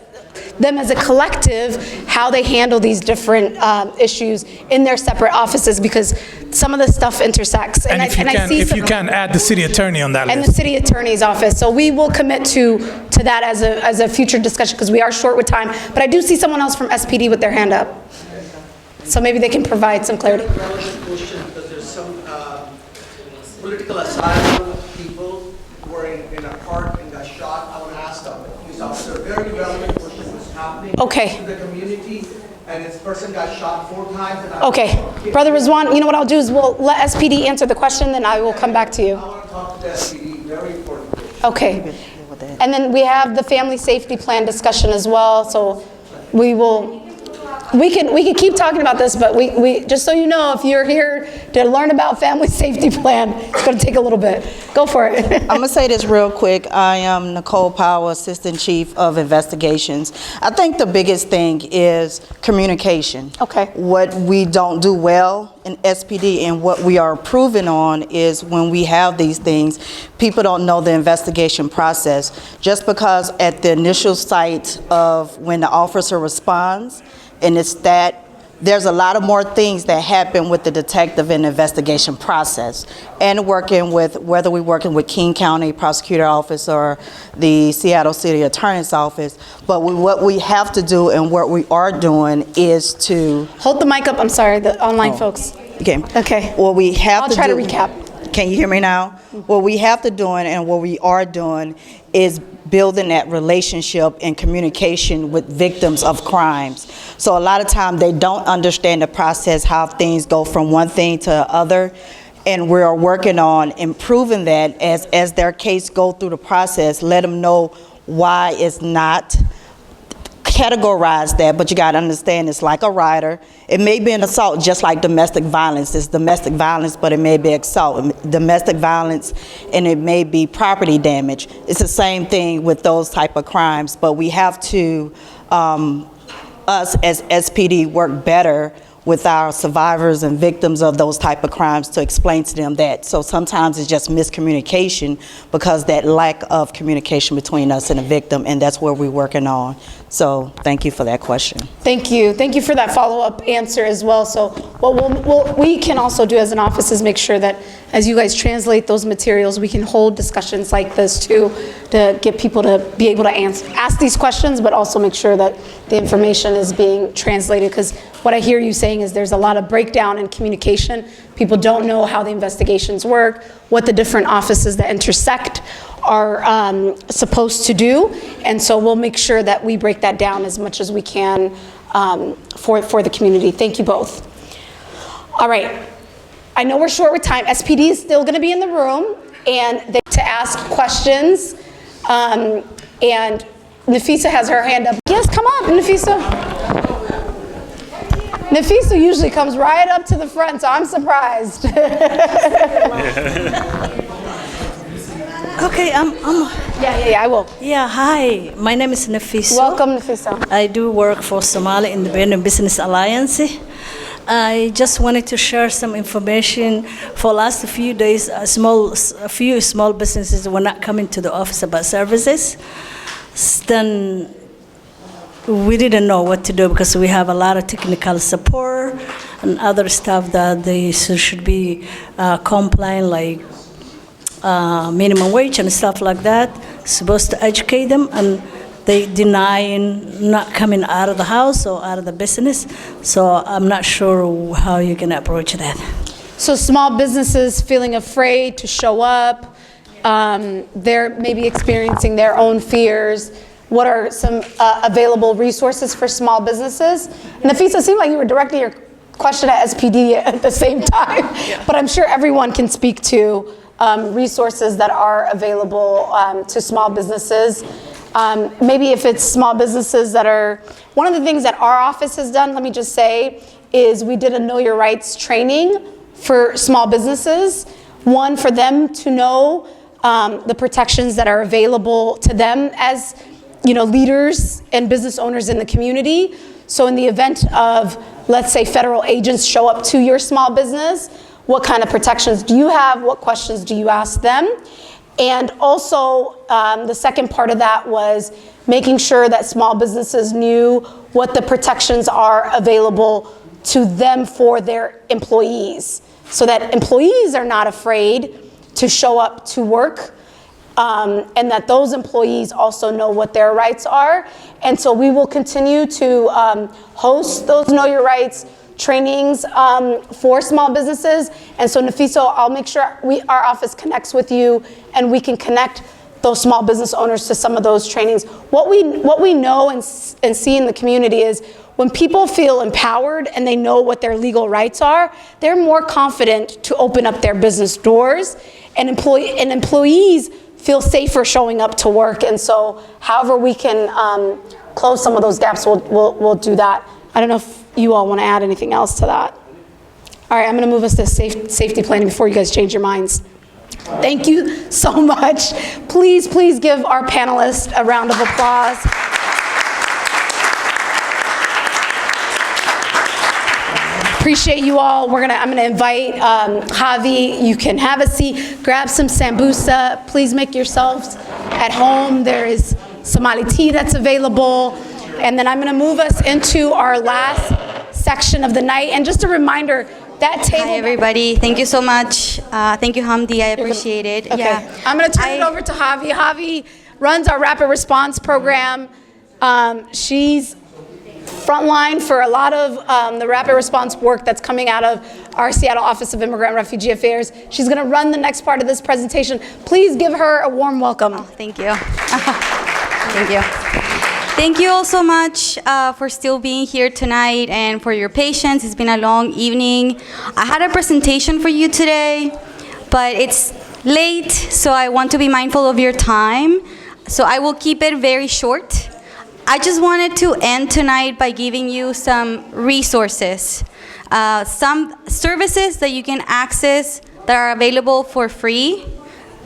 S7: a collective how they handle these different issues in their separate offices, because some of the stuff intersects.
S11: And if you can add the city attorney on that list.
S7: And the city attorney's office. So we will commit to that as a future discussion, because we are short with time. But I do see someone else from SPD with their hand up. So maybe they can provide some clarity.
S10: Relevant question, because there's some political asylum people who were in a park and got shot. I want to ask them, police officer, very relevant question. Happening to the community, and this person got shot 4 times. And
S7: okay, Brother Rizwan, you know what I'll do is we'll let SPD answer the question, then I will come back to you.
S10: I want to talk to the SPD, very important question.
S7: Okay, and then we have the family safety plan discussion as well, so we can keep talking about this, but we just so you know, if you're here to learn about family safety plan, it's going to take a little bit. Go for it.
S16: I'm going to say this real quick. I am Nicole Powell, Assistant Chief of Investigations. I think the biggest thing is communication.
S7: Okay.
S16: What we don't do well in SPD and what we are improving on is when we have these things, people don't know the investigation process. Just because at the initial site of when the officer responds, and it's that there's a lot of more things that happen with the detective and investigation process, and working with, whether we're working with King County Prosecutor Office or the Seattle City Attorney's Office. But what we have to do and what we are doing is to...
S7: Hold the mic up, I'm sorry, the online folks.
S16: Okay. What we have
S7: I'll try to recap.
S16: Can you hear me now? What we have to do and what we are doing is building that relationship and communication with victims of crimes. So a lot of times they don't understand the process, how things go from one thing to other. And we are working on improving that as their case go through the process, let them know why it's not categorize that, but you got to understand it's like a rider. It may be an assault, just like domestic violence. It's domestic violence, but it may be assault, domestic violence, and it may be property damage. It's the same thing with those type of crimes, but we have to, us as SPD, work better with our survivors and victims of those type of crimes to explain to them that. So sometimes it's just miscommunication because that lack of communication between us and the victim, and that's where we're working on. So thank you for that question.
S7: Thank you. Thank you for that follow-up answer as well. So what we can also do as an office is make sure that as you guys translate those materials, we can hold discussions like this too, to get people to be able to ask these questions, but also make sure that the information is being translated, because what I hear you saying is there's a lot of breakdown in communication. People don't know how the investigations work, what the different offices that intersect are supposed to do, and so we'll make sure that we break that down as much as we can for the community. Thank you both. All right. I know we're short with time. SPD is still going to be in the room and they to ask questions. And Nafisa has her hand up. Yes, come up, Nafisa. Nafisa usually comes right up to the front, so I'm surprised.
S17: Okay,
S7: Yeah, I will.
S17: Yeah, hi. My name is Nafisa.
S7: Welcome, Nafisa.
S17: I do work for Somali Independent Business Alliance. I just wanted to share some information. For last few days, a few small businesses were not coming to the office about services. Then we didn't know what to do because we have a lot of technical support and other stuff that they should be compliant, like minimum wage and stuff like that. Supposed to educate them, and they denying not coming out of the house or out of the business. So I'm not sure how you can approach that.
S7: So small businesses feeling afraid to show up, they're maybe experiencing their own fears. What are some available resources for small businesses? Nafisa, it seemed like you were directing your question at SPD at the same time, but I'm sure everyone can speak to resources that are available to small businesses. Maybe if it's small businesses that are, one of the things that our office has done, let me just say, is we did a Know Your Rights training for small businesses. One, for them to know the protections that are available to them as leaders and business owners in the community. So in the event of, let's say, federal agents show up to your small business, what kind of protections do you have? What questions do you ask them? And also, the second part of that was making sure that small businesses knew what the protections are available to them for their employees, so that employees are not afraid to show up to work, and that those employees also know what their rights are. And so we will continue to host those Know Your Rights trainings for small businesses. And so Nafisa, I'll make sure our office connects with you and we can connect those small business owners to some of those trainings. What we know and see in the community is when people feel empowered and they know what their legal rights are, they're more confident to open up their business doors, and employees feel safer showing up to work. And so however we can close some of those gaps, we'll do that. I don't know if you all want to add anything else to that. All right, I'm going to move us to safety planning before you guys change your minds. Thank you so much. Please give our panelists a round of applause. Appreciate you all. I'm gonna invite Javi. You can have a seat, grab some sambusa. Please make yourselves at home. There is Somali tea that's available. And then I'm gonna move us into our last section of the night. And just a reminder, that table—
S18: Hi, everybody. Thank you so much. Thank you, Hamdi. I appreciate it.
S7: Okay.
S18: Yeah.
S7: I'm going to turn it over to Javi. Javi runs our rapid response program. She's frontline for a lot of the rapid response work that's coming out of our Seattle Office of Immigrant and Refugee Affairs. She's going to run the next part of this presentation. Please give her a warm welcome.
S18: Oh, thank you. Thank you. Thank you all so much for still being here tonight and for your patience. It's been a long evening. I had a presentation for you today, but it's late, so I want to be mindful of your time. So I will keep it very short. I just wanted to end tonight by giving you some resources, some services that you can access that are available for free.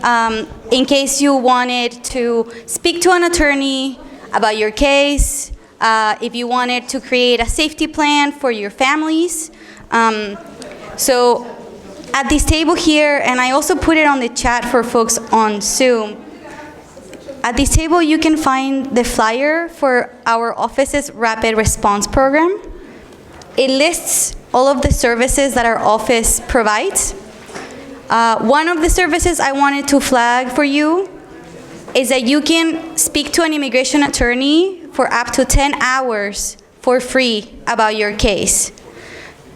S18: In case you wanted to speak to an attorney about your case, if you wanted to create a safety plan for your families. So at this table here, and I also put it on the chat for folks on Zoom, at this table you can find the flyer for our office's rapid response program. It lists all of the services that our office provides. One of the services I wanted to flag for you is that you can speak to an immigration attorney for up to 10 hours for free about your case.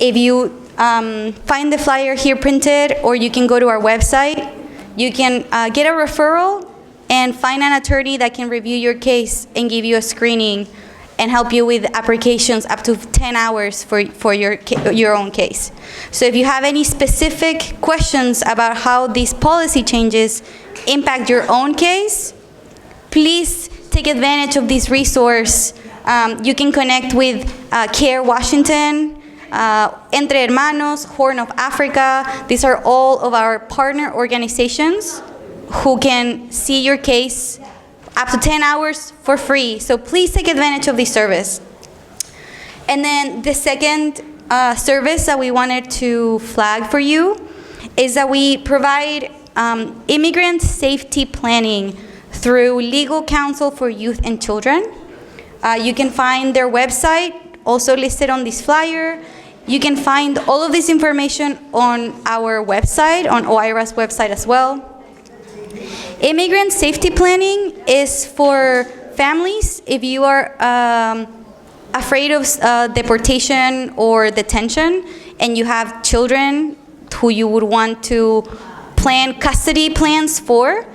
S18: If you find the flyer here printed, or you can go to our website, you can get a referral and find an attorney that can review your case and give you a screening and help you with applications up to 10 hours for your own case. So if you have any specific questions about how these policy changes impact your own case, please take advantage of this resource. You can connect with CARE Washington, Entre Hermanos, Horn of Africa. These are all of our partner organizations who can see your case up to 10 hours for free. So please take advantage of this service. And then the second service that we wanted to flag for you is that we provide immigrant safety planning through Legal Counsel for Youth and Children. You can find their website also listed on this flyer. You can find all of this information on our website, on OIRA's website as well. Immigrant safety planning is for families if you are afraid of deportation or detention and you have children who you would want to plan custody plans for.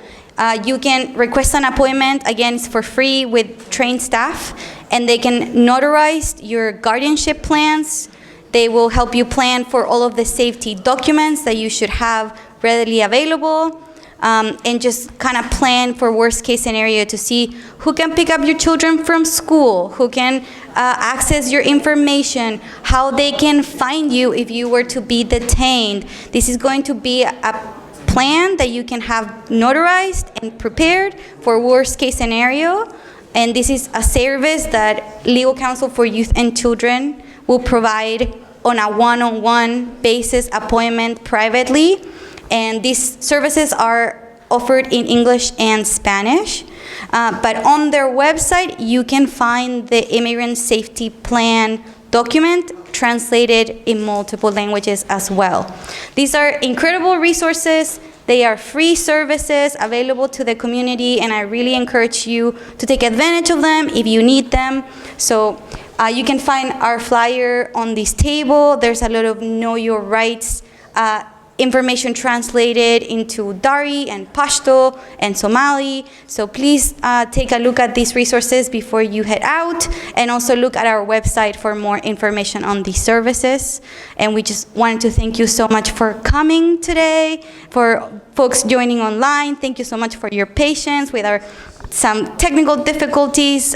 S18: You can request an appointment, again, it's for free with trained staff, and they can notarize your guardianship plans. They will help you plan for all of the safety documents that you should have readily available, and just kind of plan for worst case scenario to see who can pick up your children from school, who can access your information, how they can find you if you were to be detained. This is going to be a plan that you can have notarized and prepared for worst case scenario. And this is a service that Legal Counsel for Youth and Children will provide on a one-on-one basis appointment privately. And these services are offered in English and Spanish. But on their website, you can find the Immigrant Safety Plan document translated in multiple languages as well. These are incredible resources. They are free services available to the community, and I really encourage you to take advantage of them if you need them. So you can find our flyer on this table. There's a lot of Know Your Rights information translated into Dari and Pashto and Somali. So please take a look at these resources before you head out, and also look at our website for more information on these services. And we just wanted to thank you so much for coming today. For folks joining online, thank you so much for your patience with some technical difficulties.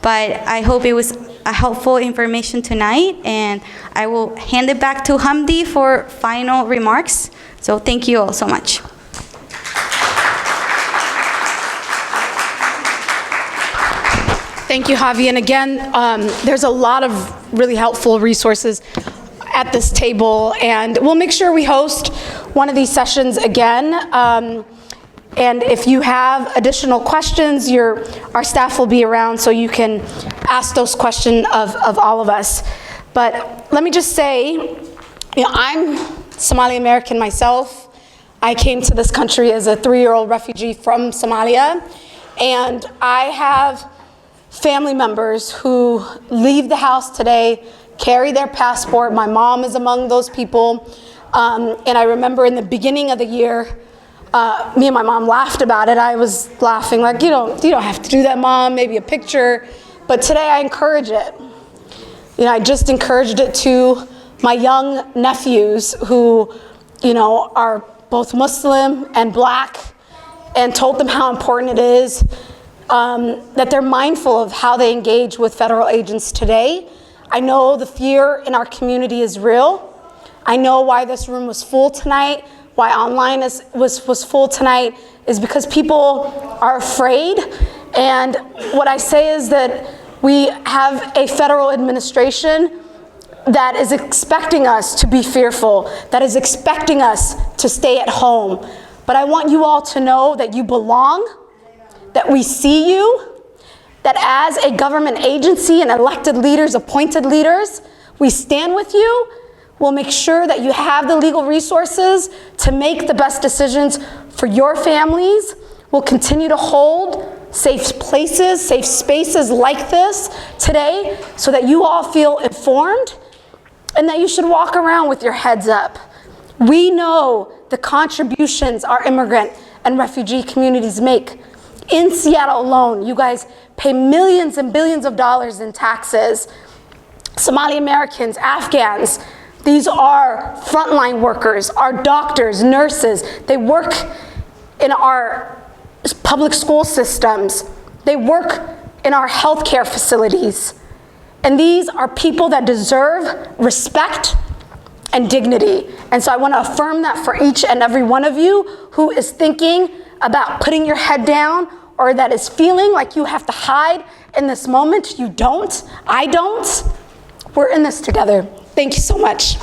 S18: But I hope it was a helpful information tonight, and I will hand it back to Hamdi for final remarks. So thank you all so much.
S7: Thank you, Javi. And again, there's a lot of really helpful resources at this table, and we'll make sure we host one of these sessions again. And if you have additional questions, our staff will be around so you can ask those questions of all of us. But let me just say, I'm Somali American myself. I came to this country as a 3-year-old refugee from Somalia, and I have family members who leave the house today, carry their passport. My mom is among those people. And I remember in the beginning of the year, me and my mom laughed about it. I was laughing like, you don't have to do that, Mom, maybe a picture. But today I encourage it. I just encouraged it to my young nephews who, are both Muslim and Black, and told them how important it is that they're mindful of how they engage with federal agents today. I know the fear in our community is real. I know why this room was full tonight. Why online was full tonight is because people are afraid. And what I say is that we have a federal administration that is expecting us to be fearful, that is expecting us to stay at home. But I want you all to know that you belong, that we see you, that as a government agency and elected leaders, appointed leaders, we stand with you. We'll make sure that you have the legal resources to make the best decisions for your families. We'll continue to hold safe places, safe spaces like this today so that you all feel informed and that you should walk around with your heads up. We know the contributions our immigrant and refugee communities make In Seattle alone, you guys pay millions and billions of dollars in taxes. Somali Americans, Afghans, these are frontline workers, our doctors, nurses. They work in our public school systems. They work in our healthcare facilities. And these are people that deserve respect and dignity. And so I want to affirm that for each and every one of you who is thinking about putting your head down or that is feeling like you have to hide in this moment. You don't. I don't. We're in this together. Thank you so much.